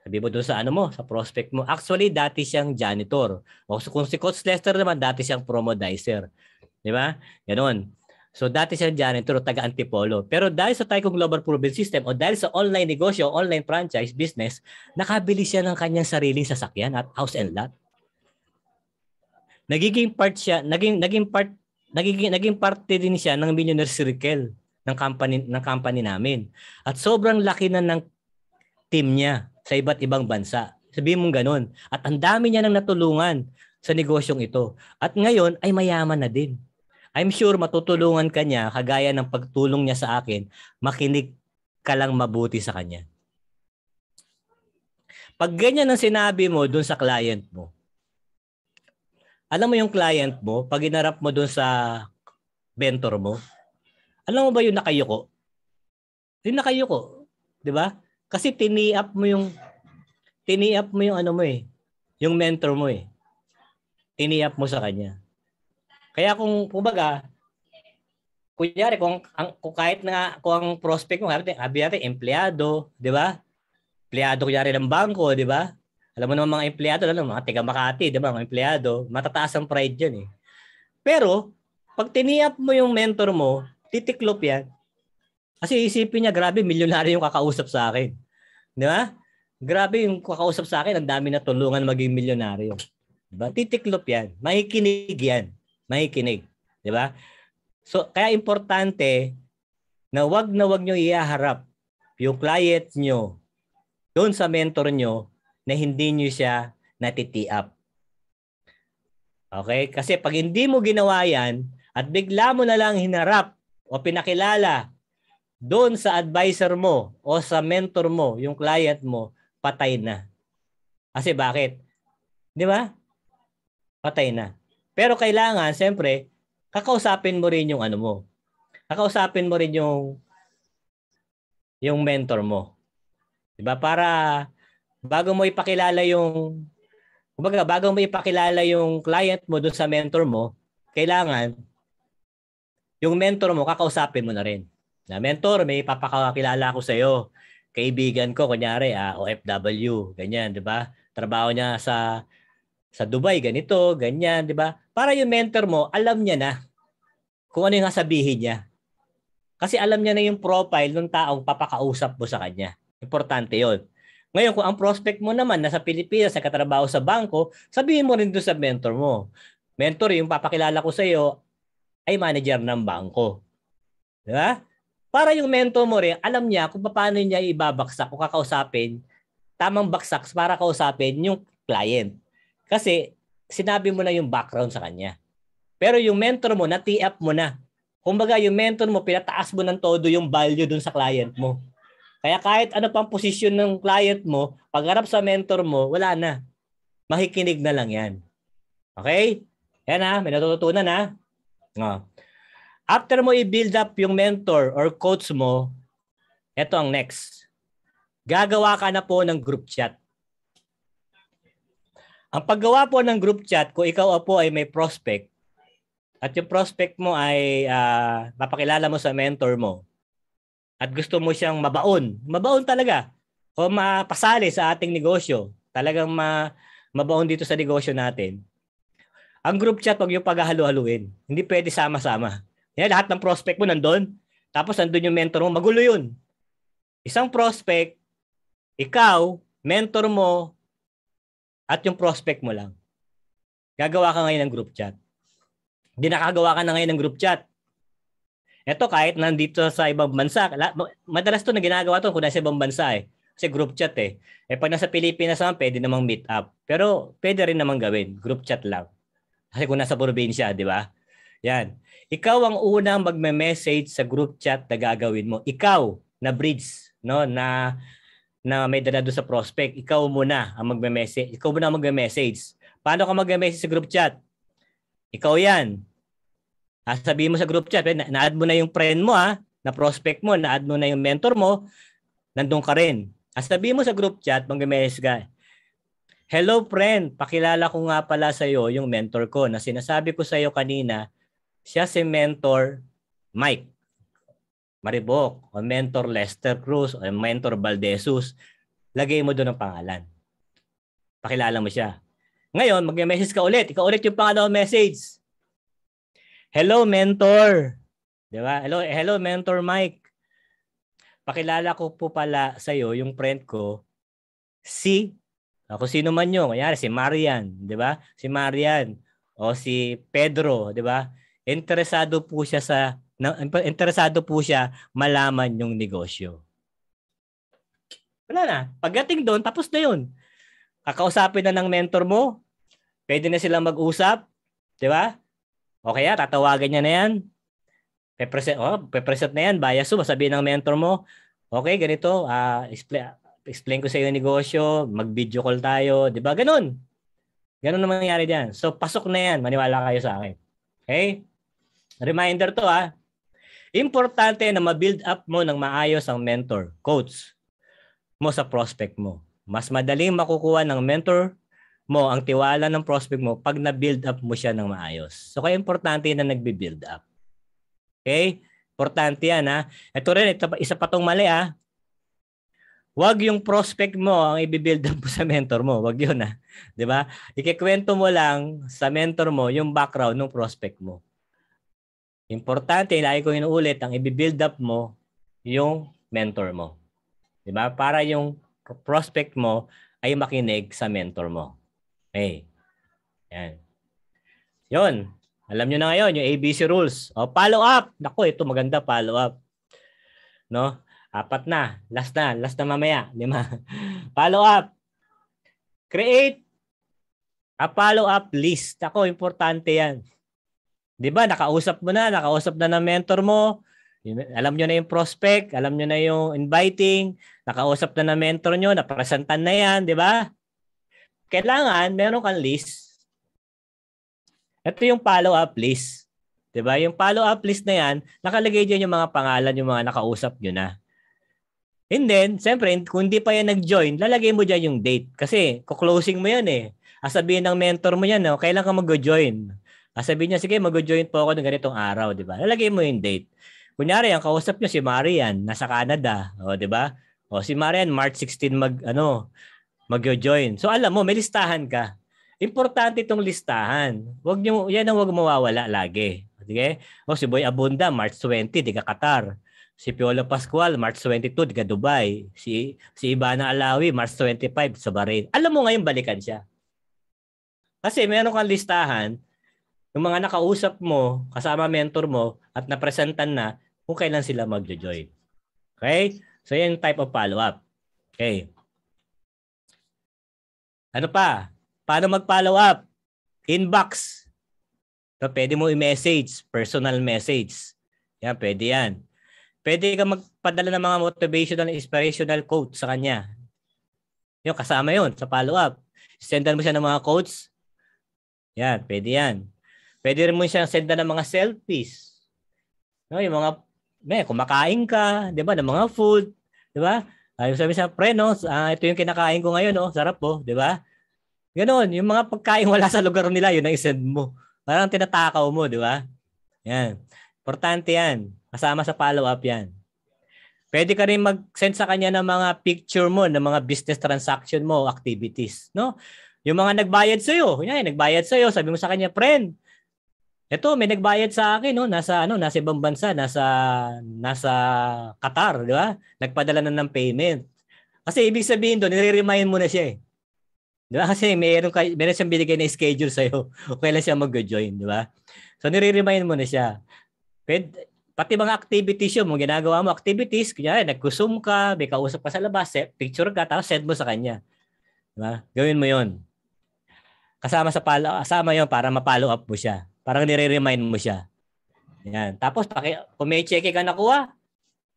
Sabi mo dun sa ano mo, sa prospect mo. Actually, dati siyang janitor. O kung si Coach Lester naman, dati siyang promodizer. Di ba? Ganon. So dati siyang janitor o taga-Antipolo. Pero dahil sa Tycoon Global Proven System o dahil sa online negosyo, online franchise business, nakabili siya ng kanyang sariling sasakyan at house and lot. Naging parte din siya ng millionaire circle ng company namin. At sobrang laki na ng team niya sa iba't ibang bansa. Sabihin mong ganun. At ang dami niya nang natulungan sa negosyong ito. At ngayon ay mayaman na din. I'm sure matutulungan ka niya, kagaya ng pagtulong niya sa akin, makinig ka lang mabuti sa kanya. Pag ganyan ang sinabi mo dun sa client mo, alam mo yung client mo, pag inarap mo dun sa mentor mo. Alam mo ba yung nakayuko? Yung nakayuko, 'di ba? Kasi tini-up mo yung ano mo eh, yung mentor mo eh. Tini-up mo sa kanya. Kaya kumbaga, kunyari kung kahit na kung ang prospect mo, sabi natin empleyado, 'di ba? Empleyado kunyari ng bangko, 'di ba? Alam mo naman mga empleyado, mga taga Makati, 'di ba? Mga empleyado, matataas ang pride 'yan eh. Pero pag tiniap mo yung mentor mo, titiklop 'yan. Kasi isipin niya, grabe, milyonaryo yung kakausap sa akin. 'Di ba? Grabe yung kakausap sa akin, ang dami na tulungan maging milyonaryo. 'Di ba? Titiklop 'yan. Makikinig 'yan. Makikinig, 'di ba? So, kaya importante na wag niyo ihaharap yung client nyo doon sa mentor nyo na hindi nyo siya natitiap. Okay? Kasi pag hindi mo ginawa yan at bigla mo na lang hinarap o pinakilala doon sa advisor mo o sa mentor mo, yung client mo, patay na. Kasi bakit? Di ba? Patay na. Pero kailangan, siyempre, kakausapin mo rin yung ano mo. Kakausapin mo rin yung mentor mo. 'Di ba? Para bago mo ipakilala yung client mo doon sa mentor mo, kailangan yung mentor mo kakausapin mo na rin. Na mentor, may ipapakilala ko sa iyo. Kaibigan ko kunyari, OFW, ganyan, 'di ba? Trabaho niya sa Dubai, ganito, ganyan, 'di ba? Para yung mentor mo, alam niya na kung ano yung sabihin niya. Kasi alam niya na yung profile ng taong papakausap mo sa kanya. Importante 'yon. Ngayon, kung ang prospect mo naman nasa Pilipinas, nagkatrabaho sa bangko, sabihin mo rin doon sa mentor mo. Mentor, yung papakilala ko sa iyo ay manager ng bangko. Di ba? Para yung mentor mo rin, alam niya kung paano niya ibabaksak o kakausapin, tamang baksak para kausapin yung client. Kasi sinabi mo na yung background sa kanya. Pero yung mentor mo, na-tee-up mo na. Kumbaga, yung mentor mo, pinataas mo ng todo yung value dun sa client mo. Kaya kahit ano pang posisyon ng client mo, pagharap sa mentor mo, wala na. Makikinig na lang yan. Okay? Yan ha, may natututunan ha. After mo i-build up yung mentor or coach mo, ito ang next. Gagawa ka na po ng group chat. Ang paggawa po ng group chat, kung ikaw po ay may prospect, at yung prospect mo ay mapakilala mo sa mentor mo, at gusto mo siyang mabaon talaga, o mapasali sa ating negosyo, talagang mabaon dito sa negosyo natin, ang group chat, wag yung paghahalo-haluin. Hindi pwede sama-sama. Yan, lahat ng prospect mo nandun, tapos nandun yung mentor mo, magulo yun. Isang prospect, ikaw, mentor mo, at yung prospect mo lang. Gagawa ka ngayon ng group chat. Hindi nakagawa ka na ngayon ng group chat. Ito kahit nandito sa ibang bansa, madalas to na ginagawa to kung nasa ibang bansa eh. Kasi group chat eh. Pag nasa Pilipinas naman, pwede namang meet up. Pero pwede rin namang gawin, group chat lang. Kasi kung nasa probinsya, di ba? Yan. Ikaw ang unang magme-message sa group chat na gagawin mo. Ikaw na bridge, no, na may dala doon sa prospect. Ikaw muna ang magme-message. Ikaw muna ang magme-message. Paano ka magme-message sa group chat? Ikaw yan. Sabihin mo sa group chat, na-add mo na yung friend mo na prospect mo, na-add mo na yung mentor mo, nandun ka rin. Sabihin mo sa group chat, mag-message ka, hello friend, pakilala ko nga pala sa iyo yung mentor ko na sinasabi ko sa iyo kanina, siya si mentor Mike Maribok, o mentor Lester Cruz, o mentor Valdesus. Lagay mo doon ang pangalan. Pakilala mo siya. Ngayon, mag-message ka ulit. Ikaw ulit yung pangalawang message. Hello, mentor. Diba? Hello, mentor Mike. Pakilala ko po pala sa iyo yung friend ko, kung sino man yun. Kanyari, si Marian. Diba? Si Marian. O si Pedro. Diba? Interesado po siya malaman yung negosyo. Wala na. Pagdating doon, tapos na yun. Kakausapin na ng mentor mo. Pwede na silang mag-usap. Diba? O kaya, tatawagan niya na yan. Pepresent na yan. Bias mo, sabihin ng mentor mo, okay, ganito, explain ko sa iyo yung negosyo, mag-video call tayo, di ba? Ganun. Ganun na mangyayari dyan. So, pasok na yan. Maniwala kayo sa akin. Okay? Reminder to Importante na ma-build up mo ng maayos ang mentor, coach mo sa prospect mo. Mas madaling makukuha ng mentor mo ang tiwala ng prospect mo pag na-build up mo siya ng maayos. So kaya importante na nagbi-build up. Okay? Importante yan Ito rin, isa pa tong mali Wag yung prospect mo ang i-build up mo sa mentor mo. Wag yun 'Di ba? Ikikwento mo lang sa mentor mo yung background ng prospect mo. Importante, lagi ko inuulit, ang i-build up mo yung mentor mo. 'Di ba? Para yung prospect mo ay makinig sa mentor mo. Okay. Yan. Yun. Alam nyo na ngayon, yung ABC rules. Follow up. Naku, ito maganda, follow up. No? 4 na. Last na mamaya. 5. Follow up. Create a follow up list. Ako, importante yan. 'Di ba? Nakausap na ng mentor mo. Alam nyo na yung prospect, alam nyo na yung inviting, nakausap na ng mentor nyo, napresentan na yan, 'di ba? Kailangan meron kang list. Ito yung follow up list. 'Di ba? Yung follow up list na yan, nakalagay diyan yung mga pangalan, yung mga nakausap nyo na. And then, siyempre, kung hindi pa yan nag-join, lalagay mo dyan yung date. Kasi, kuklosing mo yan Sabihin ng mentor mo yan, kailan ka mag-join? Sabihin niya, sige, mag-join po ako ng ganitong araw, di ba? Lalagay mo yung date. Kunyari, ang kausap niyo si Marian, nasa Canada, di ba? Si Marian, March 16 mag-join. So, alam mo, may listahan ka. Importante itong listahan. Yan ang wag mawawala lagi. Okay? Si Boy Abunda, March 20, di ka Qatar. Si Piolo Pascual, March 22, di ka Dubai. Si Ivana Alawi, March 25, sa Bahrain. Alam mo ngayon, balikan siya. Kasi meron kang listahan, yung mga nakausap mo, kasama mentor mo, at napresentan na kung kailan sila mag-join. Okay? So, yan yung type of follow-up. Okay. Ano pa? Paano mag-follow up? Inbox. So, pwede mo i-message, personal message. Yan, pwede yan. Pwede ka magpadala ng mga motivational, inspirational quotes sa kanya. Yung kasama yun sa follow-up. Sendan mo siya ng mga quotes. Yan, pwede yan. Pwede rin mo siya sendan ng mga selfies. No, yung mga, kumakain ka, di ba, ng mga food, di ba? Sabi siya, pre, ito yung kinakain ko ngayon, sarap po, di ba? Ganon, yung mga pagkain wala sa lugar nila, yun ang isend mo. Parang tinatakaw mo, di ba? Yan. Importante yan. Kasama sa follow-up yan. Pwede ka rin mag-send sa kanya ng mga picture mo, ng mga business transaction mo, activities. No? Yung mga nagbayad sa'yo, sabi mo sa kanya, friend, eto, may nagbayad sa akin, nasa ibang bansa, nasa Qatar, di ba? Nagpadala na ng payment. Kasi ibig sabihin doon, nire-remind mo na siya Di ba? Kasi meron siyang binigay na schedule sa'yo. Kailan siya mag-join, di ba? So, nire-remind mo na siya. Pati mga activities yun, mga ginagawa mo, activities, kunyari, nag-zoom ka, may kausap ka sa labas, picture ka, tapos send mo sa kanya. Di ba? Gawin mo yun. Kasama yun para ma-follow up mo siya. Parang nire-remind mo siya. Yan. Tapos, kung may cheque ka nakuha,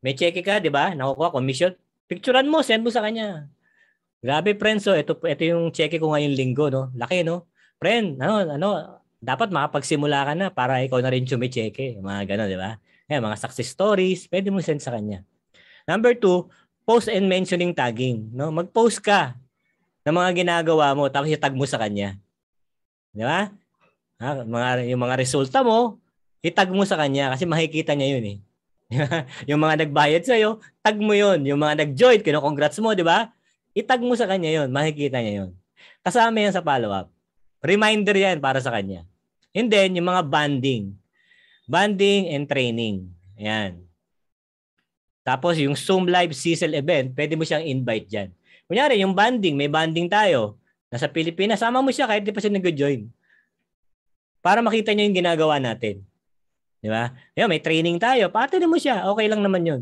di ba? Nakukuha, commission, picturean mo, send mo sa kanya. Grabe, friend. So, ito yung cheque ko ngayong linggo, Laki, Friend, dapat makapagsimula ka na para ikaw na rin chumicheque. Mga gano'n, di ba? Mga success stories, pwede mo send sa kanya. Number 2, post and mentioning tagging. Mag-post ka ng mga ginagawa mo, tapos itag mo sa kanya. Di ba? Yung mga resulta mo, itag mo sa kanya kasi makikita niya yun Yung mga nagbayad sa'yo, tag mo yun. Yung mga nag-join, kino-congrats mo, di ba? Itag mo sa kanya yun. Makikita niya yun. Kasama yan sa follow-up. Reminder yan para sa kanya. And then, yung mga banding. Banding and training. Ayan. Tapos, yung Zoom Live CSL event, pwede mo siyang invite dyan. Kunyari, yung banding, may banding tayo. Nasa Pilipinas, sama mo siya kahit di pa siya nag-join. Para makita niya yung ginagawa natin. Di ba? May training tayo. Patin mo siya. Okay lang naman yun.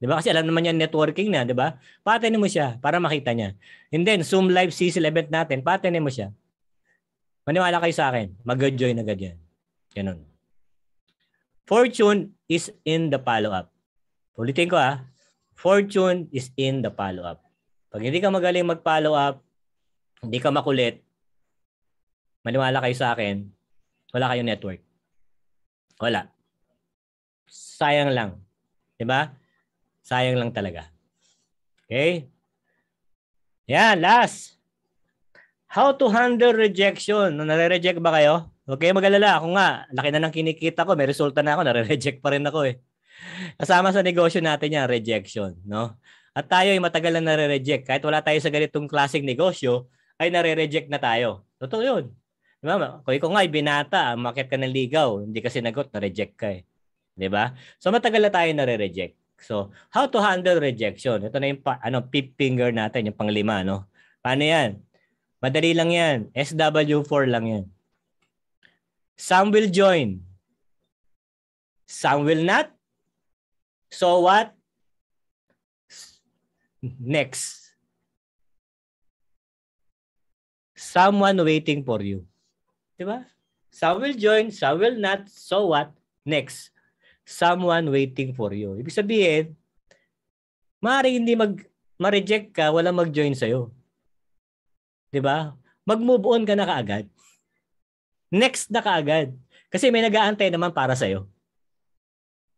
Di ba? Kasi alam naman yan networking na, di ba? Patin mo siya para makita niya. And then, Zoom Live CSL event natin, patin mo siya. Maniwala kayo sa akin. Mag-join agad yan. Ganun. Fortune is in the follow-up. Ulitin ko Fortune is in the follow-up. Pag hindi ka magaling mag-follow-up, hindi ka makulit, maniwala kayo sa akin, wala kayong network. Wala. sayang lang. Diba? Sayang lang talaga. Okay? Yan, last. How to handle rejection. Nare-reject ba kayo? Okay, mag-alala. Ako nga, laki na ng kinikita ko, may resulta na ako, nare-reject pa rin ako eh. Kasama sa negosyo natin yan, rejection. No? At tayo ay matagal na nare-reject. Kahit wala tayo sa ganitong klaseng negosyo, ay nare-reject na tayo. Totoo yun. Diba? Kung ikaw nga ay binata, umakyat ka ng ligaw, hindi ka sinagot, na-reject ka eh. Diba? So matagal na tayo nare-reject. So, how to handle rejection? Ito na yung fifth finger natin, yung panglima. No? Paano yan? Madali lang yan. SW4 lang yan. Some will join. Some will not. So what? Next. Someone waiting for you. Diba? Some will join, some will not. So what? Next. Someone waiting for you. Ibig sabihin, maaari hindi ma-reject ka, walang mag-join sa'yo. Diba? Mag-move on ka na kaagad. Next na kaagad. Kasi may nag-aantay naman para sa'yo.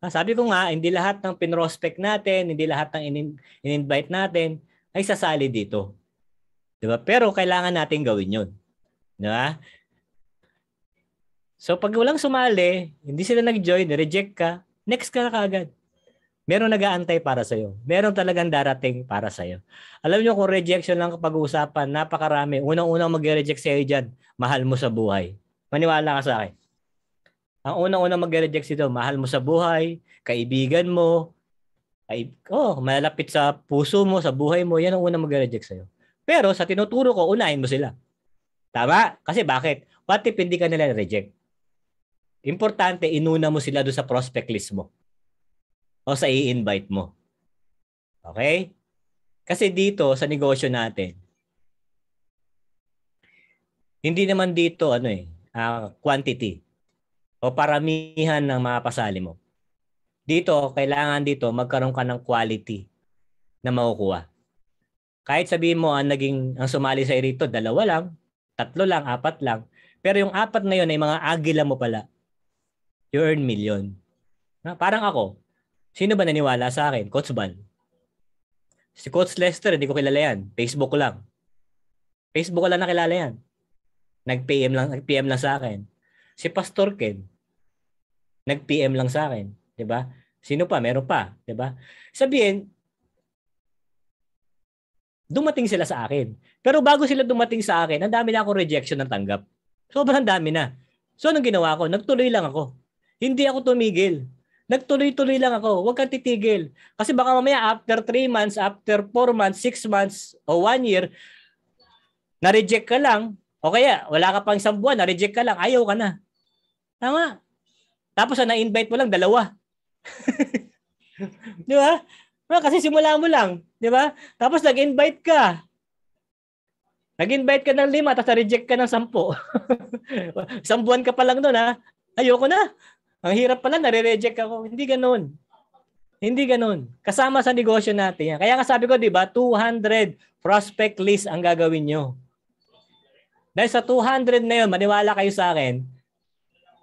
Sabi ko nga, hindi lahat ng pinrospect natin, hindi lahat ng in-invite natin ay sasali dito. Diba? Pero kailangan natin gawin yun. Diba? So pag walang sumali, hindi sila nag-join, reject ka, next ka na kaagad. Meron nag-aantay para sa'yo. Meron talagang darating para sa'yo. Alam nyo kung rejection lang pag-uusapan, napakarami. Unang-unang mag-reject sa'yo dyan, mahal mo sa buhay. Maniwala ka sa akin. Ang unang-unang mag-reject sa'yo, mahal mo sa buhay, kaibigan mo, malapit sa puso mo, sa buhay mo, yan ang unang mag-reject sa'yo. Pero sa tinuturo ko, unahin mo sila. Tama? Kasi bakit? What if hindi ka nila reject? Importante, inuna mo sila doon sa prospect list mo. O sa i-invite mo. Okay? Kasi dito sa negosyo natin, hindi naman dito quantity o paramihan ng mga pasali mo. Dito, kailangan dito magkaroon ka ng quality na makukuha. Kahit sabihin mo ang sumali sa rito, 2 lang, 3 lang, 4 lang. Pero yung 4 na yun ay mga agila mo pala. You earn million. Parang ako. Sino ba naniwala sa akin? Coach Van. Si Coach Lester, hindi ko kilala yan. Facebook lang. Facebook ko lang nakilala yan. Nag-PM lang sa akin. Si Pastor Ken, nag-PM lang sa akin. Diba? Sino pa? Meron pa. Diba? Sabihin, dumating sila sa akin. Pero bago sila dumating sa akin, ang dami na akong rejection ng tanggap. Sobrang dami na. So, anong ginawa ko? Nagtuloy lang ako. Hindi ako tumigil. Nagtuloy-tuloy lang ako. Huwag kang titigil. Kasi baka mamaya after 3 months, after 4 months, 6 months, o 1 year, na-reject ka lang. O kaya, wala ka pang 1 buwan, na-reject ka lang. Ayaw ka na. Tama. Tapos na-invite mo lang 2. Di ba? Kasi simula mo lang. Di ba? Tapos nag-invite ka. Nag-invite ka ng 5, tapos na-reject ka ng 10. 1 buwan ka pa lang doon, ha? Ayoko na. Ang hirap pala, nare-reject ako. Hindi ganun. Hindi ganun. Kasama sa negosyo natin yan. Kaya nga sabi ko, di ba, 200 prospect list ang gagawin nyo. Dahil sa 200 na yun, maniwala kayo sa akin,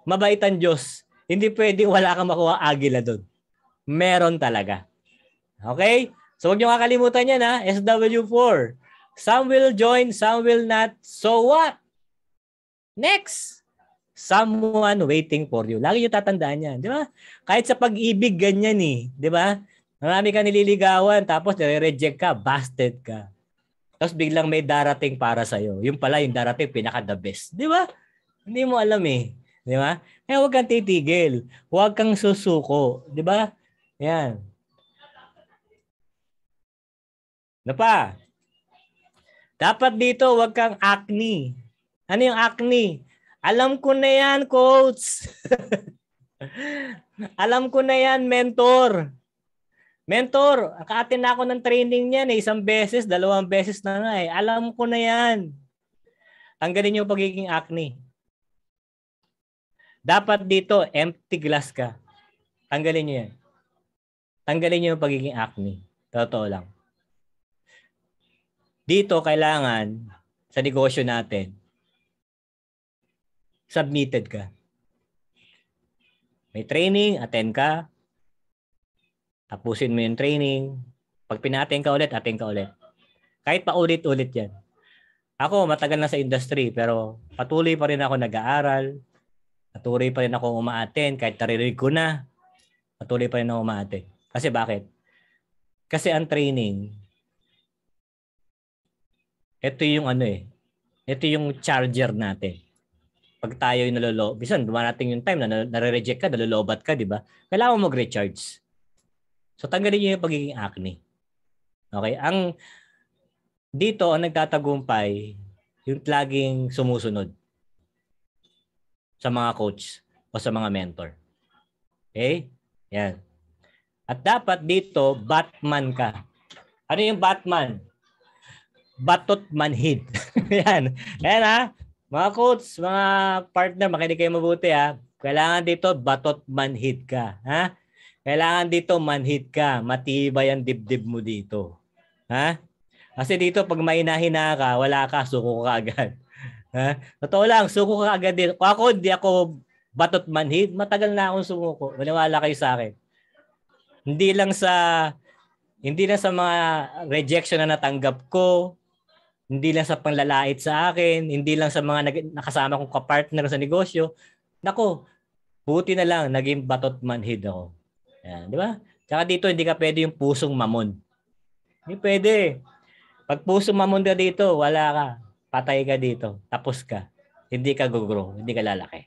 mabait ang Diyos. Hindi pwedeng wala kang makuha agila doon. Meron talaga. Okay? So huwag nyo kakalimutan yan, ha? SW4. Some will join, some will not. So what? Next. Someone waiting for you. Lagi nyo tatandaan yan. Di ba? Kahit sa pag-ibig, ganyan eh. Di ba? Marami ka nililigawan, tapos nire-reject ka, busted ka. Tapos biglang may darating para sa'yo. Yung pala, yung darating, pinaka-the best. Di ba? Hindi mo alam eh. Di ba? Kaya huwag kang titigil. Huwag kang susuko. Di ba? Yan. Ano pa? Dapat dito, huwag kang acne. Ano yung acne? Alam ko na yan, coach. Alam ko na yan, mentor. Mentor, ka-attend ako ng training niyan 1 beses, 2 beses na nga eh. Alam ko na yan. Tanggalin yung pagiging acne. Dapat dito, empty glass ka. Tanggalin nyo yan. Tanggalin nyo yung pagiging acne. Totoo lang. Dito, kailangan, sa negosyo natin, submitted ka. May training, attend ka. Tapusin mo yung training. Pag pinating ka ulit, ating ka ulit. Kahit pa ulit-ulit yan. Ako, matagal na sa industry, pero patuloy pa rin ako nag-aaral. Patuloy pa rin ako umaattend. Kahit naririnig ko na, patuloy pa rin ako umaattend. Kasi bakit? Kasi ang training, ito yung ito yung charger natin. Pag tayo yung bisan dumarating yung time na nare-reject ka, nalolobat ka, di ba? Kailangan mo mag-recharge. So tanggalin niyo yung pagiging acne. Okay? Dito ang nagtatagumpay yung laging sumusunod sa mga coach o sa mga mentor. Okay? Yan. At dapat dito, Batman ka. Ano yung Batman? Batot manhid. Yan. Yan ha. Mga coach, mga partner, makinig kayo mabuti ha. Kailangan dito, batot manhid ka. Ha? Kailangan dito, manhid ka. Matibay ang dibdib mo dito. Ha? Kasi dito, pag mahina-hina ka, wala ka, suko ka agad. Ha? Totoo lang, suko ka agad dito. Kung ako, hindi ako batot manhid, matagal na akong sumuko. Maniwala kayo sa akin. Hindi lang sa mga rejection na natanggap ko, hindi lang sa panglalait sa akin, hindi lang sa mga nakasama kong kapartner sa negosyo. Nako, buti na lang, naging batot manhid ako. Yan, di ba? Tsaka dito, hindi ka pwede yung pusong mamon. Hindi pwede. Pag pusong mamon ka dito, wala ka. Patay ka dito. Tapos ka. Hindi ka gugrow. Hindi ka lalaki.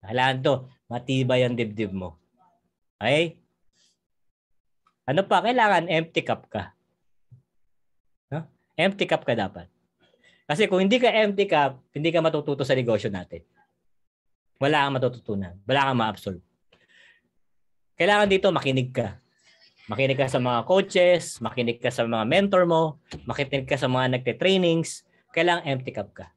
Kailangan to, matibay ang dibdib mo. Okay? Ano pa? Kailangan empty cup ka. Huh? Empty cup ka dapat. Kasi kung hindi ka empty cup, hindi ka matututo sa negosyo natin. Wala kang matututunan. Wala kang ma-absorb. Kailangan dito makinig ka. Makinig ka sa mga coaches, makinig ka sa mga mentor mo, makinig ka sa mga nagte-trainings. Kailangan empty cup ka.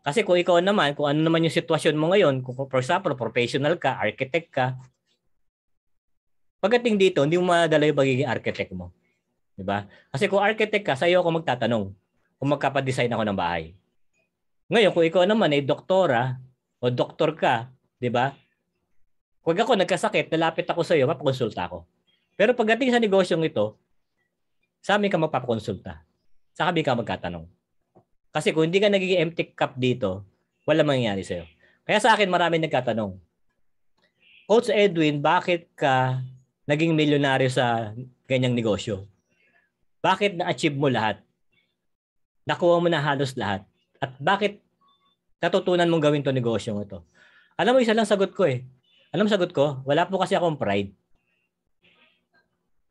Kasi kung ikaw naman, kung ano naman yung sitwasyon mo ngayon, kung for example, professional ka, architect ka, pagdating dito, hindi mo madala yung pagiging architect mo. Diba? Kasi kung architect ka, sa'yo ako magtatanong kung magkapa-design ako ng bahay. Ngayon, kung ikaw naman ay doktora o doktor ka, diba? Kung ako nagkasakit, lalapit ako sa'yo, mapakonsulta ako. Pero pagdating sa negosyong ito, sa amin ka magpapakonsulta. Sa kami ka magkatanong. Kasi kung hindi ka nagiging empty cup dito, wala mangyayari sa'yo. Kaya sa akin, marami nagkatanong. Coach Edwin, bakit ka naging milyonaryo sa ganyang negosyo? Bakit na-achieve mo lahat? Nakuha mo na halos lahat? At bakit natutunan mong gawin to negosyong ito? Alam mo, isa lang sagot ko eh. Alam mo sagot ko? Wala po kasi akong pride.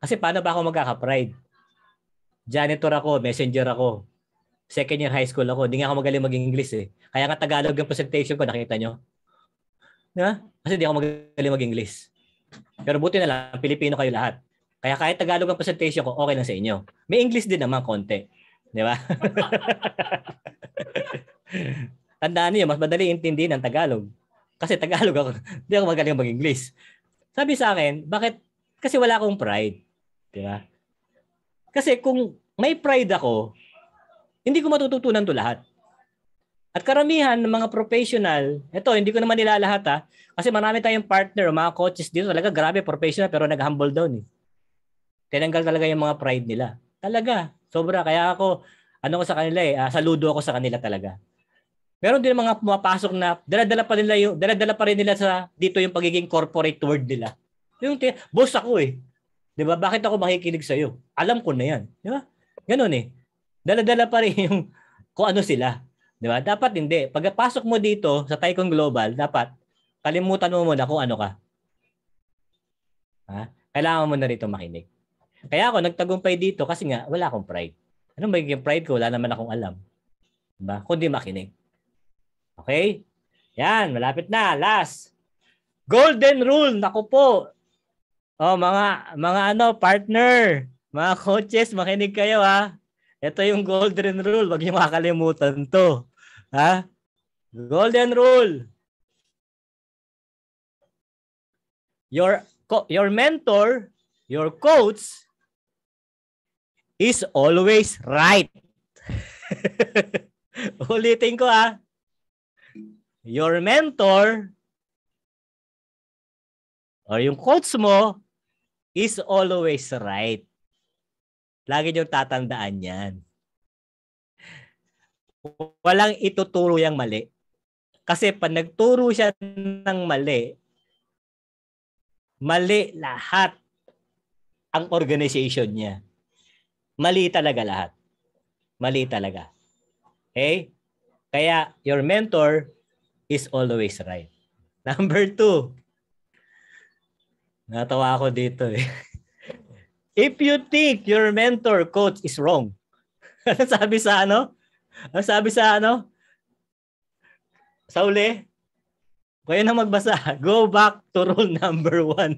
Kasi paano ba ako magkaka-pride? Janitor ako, messenger ako. Second year high school ako. Hindi nga ako magaling mag-English eh. Kaya nga Tagalog yung presentation ko, nakita nyo? Diba? Kasi hindi ako magaling mag-English. Pero buti na lang, Pilipino kayo lahat. Kaya kahit Tagalog ang presentation ko, okay lang sa inyo. May English din naman, konti. Di ba? Tandaan niyo, mas madali intindihin ang Tagalog. Kasi Tagalog ako, hindi ako magaling mag-English. Sabi sa akin, bakit? Kasi wala akong pride. Di ba? Kasi kung may pride ako, hindi ko matututunan to lahat. At karamihan ng mga professional, ito, hindi ko naman nila lahat ha, kasi marami tayong partner, mga coaches dito, talaga grabe, professional, pero nag-humble down eh. Tinanggal talaga yung mga pride nila. Talaga, sobra. Kaya ako, ano ko sa kanila eh, saludo ako sa kanila talaga. Meron din mga pumapasok na dala-dala pa rin nila sa dito yung pagiging corporate word nila. Yung boss ako eh. 'Di ba? Bakit ako makikinig sa iyo? Alam ko na 'yan, 'di ba? Ganoon eh. Dala-dala pa rin yung kung ano sila, 'di ba? Dapat hindi. Pagpasok mo dito sa Taikong Global, dapat kalimutan mo muna kung ano ka. Ha? Kailangan mo na rito makinig. Kaya ako nagtagumpay dito kasi nga wala akong pride. Anong magiging pride ko? Wala naman akong alam. 'Di ba? Kundi makinig. Okay? Yan, malapit na. Last. Golden rule. Naku po. Oh, mga partner, mga coaches, makinig kayo ha. Ito yung golden rule. Huwag niyo makakalimutan 'to. Ha? Golden rule. Your mentor, your coach is always right. Ulitin ko ha. Your mentor or yung coach mo is always right. Lagi niyong tatandaan yan. Walang ituturo yang mali. Kasi pag nagturo siya ng mali, mali lahat ang organization niya. Mali talaga lahat. Mali talaga. Okay? Kaya your mentor is always right. Number 2. Natawa ako dito eh. If you think your mentor coach is wrong. Ano sabi sa ano? Ano sabi sa ano? Sa uli? Kayo na magbasa. Go back to rule number 1.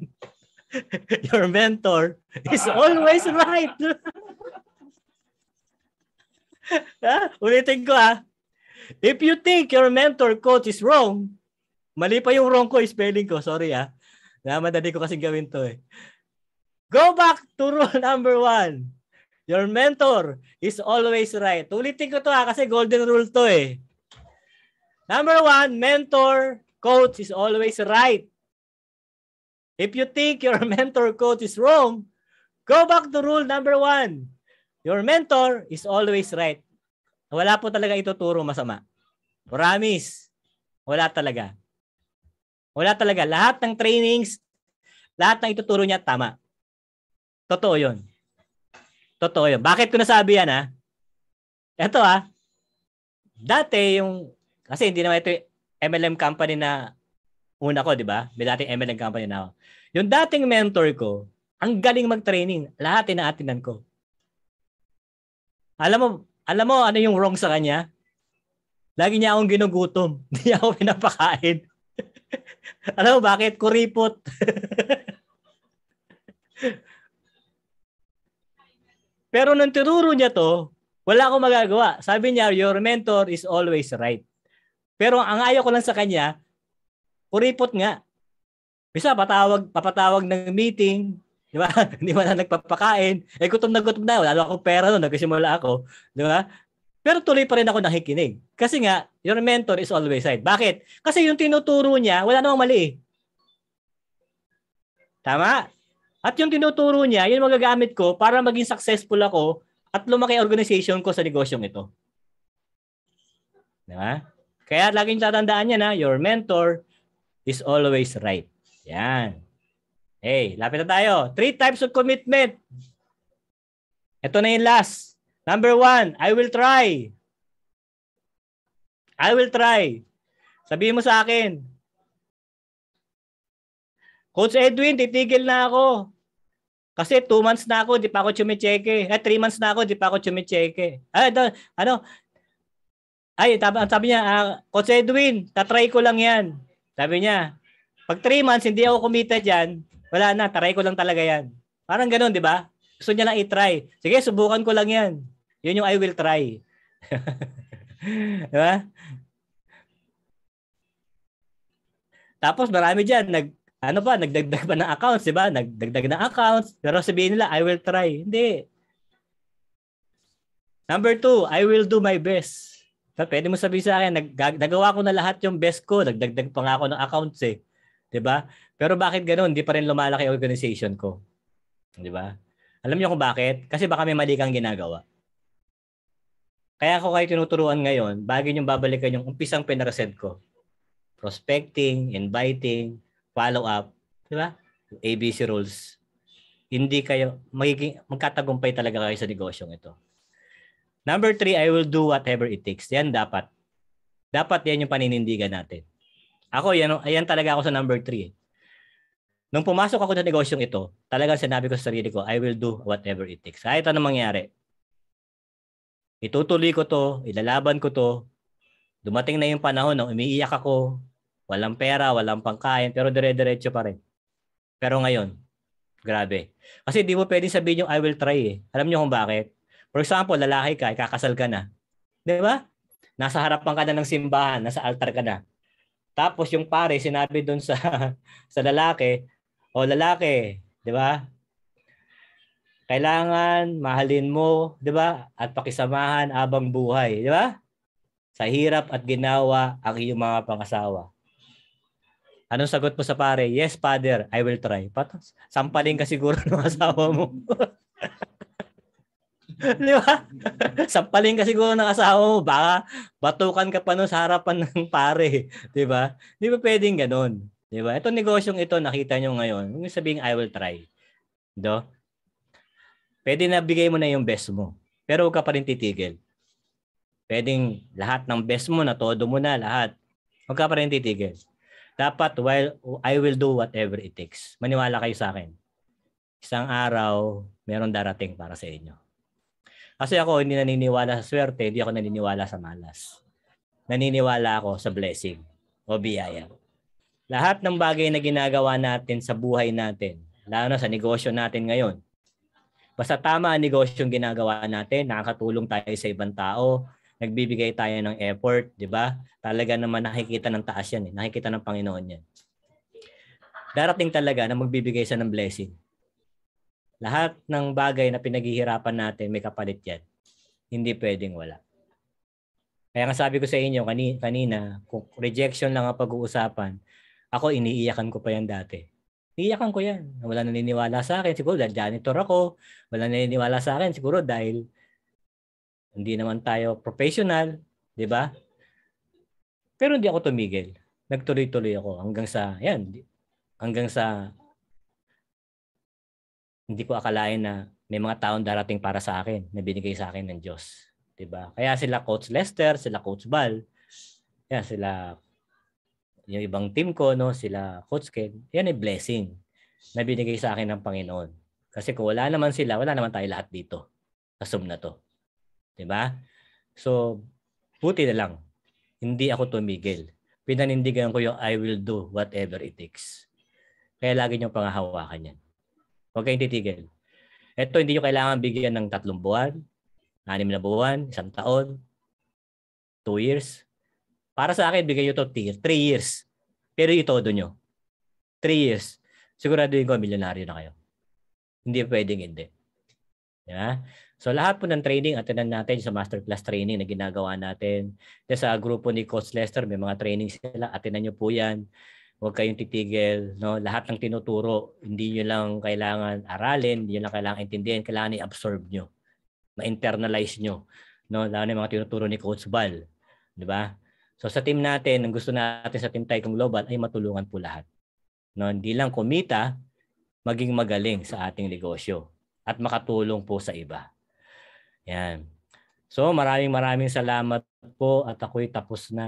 Your mentor is always right. Ulitin ko If you think your mentor coach is wrong, mali pa yung wrong ko, spelling ko. Sorry Madali ko kasi gawin to eh. Go back to rule number 1. Your mentor is always right. Ulitin ko to kasi golden rule to eh. Number 1, mentor coach is always right. If you think your mentor coach is wrong, go back to rule number 1. Your mentor is always right. Wala po talaga ituturo masama. Promise. Wala talaga. Wala talaga. Lahat ng trainings, lahat ng ituturo niya tama. Totoo yun. Totoo yun. Bakit ko nasabi yan Ito dati kasi hindi naman ito MLM company na una ko, di ba? May dating MLM company na ako. Yung dating mentor ko, ang galing mag-training. Lahat inaatinan ko. Alam mo ano yung wrong sa kanya? Lagi niya akong ginugutom. Hindi niya ako pinapakain. Alam mo bakit? Kuripot. Pero nung tinuro niya to, wala akong magagawa. Sabi niya, your mentor is always right. Pero ang ayaw ko lang sa kanya, kuripot nga. Bisa papatawag ng meeting, di ba? Hindi man na nagpapakain. Gutom na wala akong pera noon, nagsimula ako, di ba? Pero tuloy pa rin ako nakikinig. Kasi nga, your mentor is always right. Bakit? Kasi yung tinuturo niya, wala namang mali. Tama? At yung tinuturo niya, yun magagamit ko para maging successful ako at lumaki organization ko sa negosyong ito. Di ba? Kaya laging tatandaan niya your mentor is always right. Yan. Hey, lapit na tayo. 3 types of commitment. Ito na yung last. Number 1, I will try. I will try. Sabihin mo sa akin, Coach Edwin, titigil na ako. Kasi 2 months na ako, di pa ako chumicheke. 3 months na ako, di pa ako chumicheke. Sabi niya, Coach Edwin, tatry ko lang yan. Sabi niya, pag 3 months, hindi ako kumita dyan, wala na, try ko lang talaga yan. Parang ganun, di ba? Gusto niya lang i-try. Sige, subukan ko lang yan. Yun yung I will try. Di ba? Tapos marami dyan, nagdagdag pa ng accounts, di ba? Nagdagdag ng accounts, pero sabihin nila, I will try. Hindi. Number 2, I will do my best. Pwede mo sabihin sa akin, nagawa ko na lahat yung best ko, nagdagdag pa nga ako ng accounts eh. Di ba? Pero bakit ganoon? Hindi pa rin lumalaki ang organization ko. Di ba? Alam niyo kung bakit? Kasi baka may mali kang ginagawa. Kaya ako kayo tinuturuan ngayon, bago niyong babalikan yung umpisang pinarased ko. Prospecting, inviting, follow up, di ba? ABC rules. Hindi kayo, magkatagumpay talaga kayo sa negosyong ito. Number 3, I will do whatever it takes. Yan dapat. Dapat yan yung paninindigan natin. Ako, yan talaga ako sa number 3. Nung pumasok ako sa negosyong ito, talagang sinabi ko sa sarili ko, I will do whatever it takes. Kahit ano mangyari. Itutuloy ko to, ilalaban ko to. Dumating na yung panahon na umiiyak ako, walang pera, walang pangkain, pero dire-diretso pa rin. Pero ngayon, grabe. Kasi di mo pwedeng sabihin yung I will try eh. Alam niyo kung bakit? For example, lalaki ka, kakasal ka na. Di ba? Nasa harapan ka na ng simbahan, nasa altar ka na. Tapos yung pare, sinabi doon sa lalaki, lalaki, di ba? Kailangan mahalin mo, di ba? At pakisamahan habang buhay, di ba? Sa hirap at ginawa ang iyong mga pangasawa. Anong sagot mo sa pare? Yes, father, I will try. Sampalin ka siguro ng asawa mo. Di ba? Sampalin ka siguro ng asawa mo. Baka batukan ka pa nun sa harapan ng pare. Di ba? Di ba pwedeng ganun? Di ba? Itong negosyong ito, nakita nyo ngayon. Huwag sabihin, I will try. Do? Pwede na bigay mo na yung best mo. Pero huwag ka pa rin titigil. Pwedeng lahat ng best mo na, todo mo na, lahat. Huwag ka pa rin titigil. Dapat, while I will do whatever it takes. Maniwala kayo sa akin. Isang araw, meron darating para sa inyo. Kasi ako, hindi naniniwala sa swerte, hindi ako naniniwala sa malas. Naniniwala ako sa blessing o biyaya. Lahat ng bagay na ginagawa natin sa buhay natin, lalo na sa negosyo natin ngayon, basta tama ang negosyong ginagawa natin, nakakatulong tayo sa ibang tao, nagbibigay tayo ng effort, di ba? Talaga naman nakikita ng taas yan, nakikita ng Panginoon yan. Darating talaga na magbibigay siya ng blessing. Lahat ng bagay na pinaghihirapan natin, may kapalit yan. Hindi pwedeng wala. Kaya nga sabi ko sa inyo kanina, kung rejection lang ang pag-uusapan, ako iniiyakan ko pa yan dati. Iiyakan ko yan. Wala naniniwala sa akin. Siguro dahil janitor ako. Wala naniniwala sa akin. Siguro dahil hindi naman tayo professional. Di ba? Pero hindi ako tumigil. Nagtuloy-tuloy ako hanggang sa hindi ko akalain na may mga taong darating para sa akin na binigay sa akin ng Diyos. Diba? Kaya sila Coach Lester, sila Coach Bal, yan, sila yung ibang team ko, no, sila Coach Ken, yan ay blessing na binigay sa akin ng Panginoon. Kasi kung wala naman sila, wala naman tayo lahat dito sa Zoom na to. Diba? So, buti na lang. Hindi ako tumigil. Pinanindigan ko yung I will do whatever it takes. Kaya lagi niyong pangahawakan yan. Huwag kayong titigil. Ito, hindi nyo kailangan bigyan ng 3 buwan, 6 na buwan, 1 taon, 2 years. Para sa akin, bigay nyo ito 3 years. Pero itodo nyo. 3 years. Siguraduhin ko, milyonaryo na kayo. Hindi pwedeng hindi. Yeah? So lahat po ng training, atinan natin sa masterclass training na ginagawa natin. Sa grupo ni Coach Lester, may mga training sila. Atinan nyo po yan. Huwag kayong titigil, no? Lahat ng tinuturo, hindi niyo lang kailangan aralin, hindi niyo lang kailangan intindihin, kailangan i-absorb niyo, ma-internalize niyo, no? Lalo na yung mga tinuturo ni Coach Bal, di ba? So sa team natin, ang gusto natin sa Team Taikong Global ay matulungan po lahat. No, hindi lang kumita, maging magaling sa ating negosyo at makatulong po sa iba. Yan. So maraming salamat po at ako'y tapos na.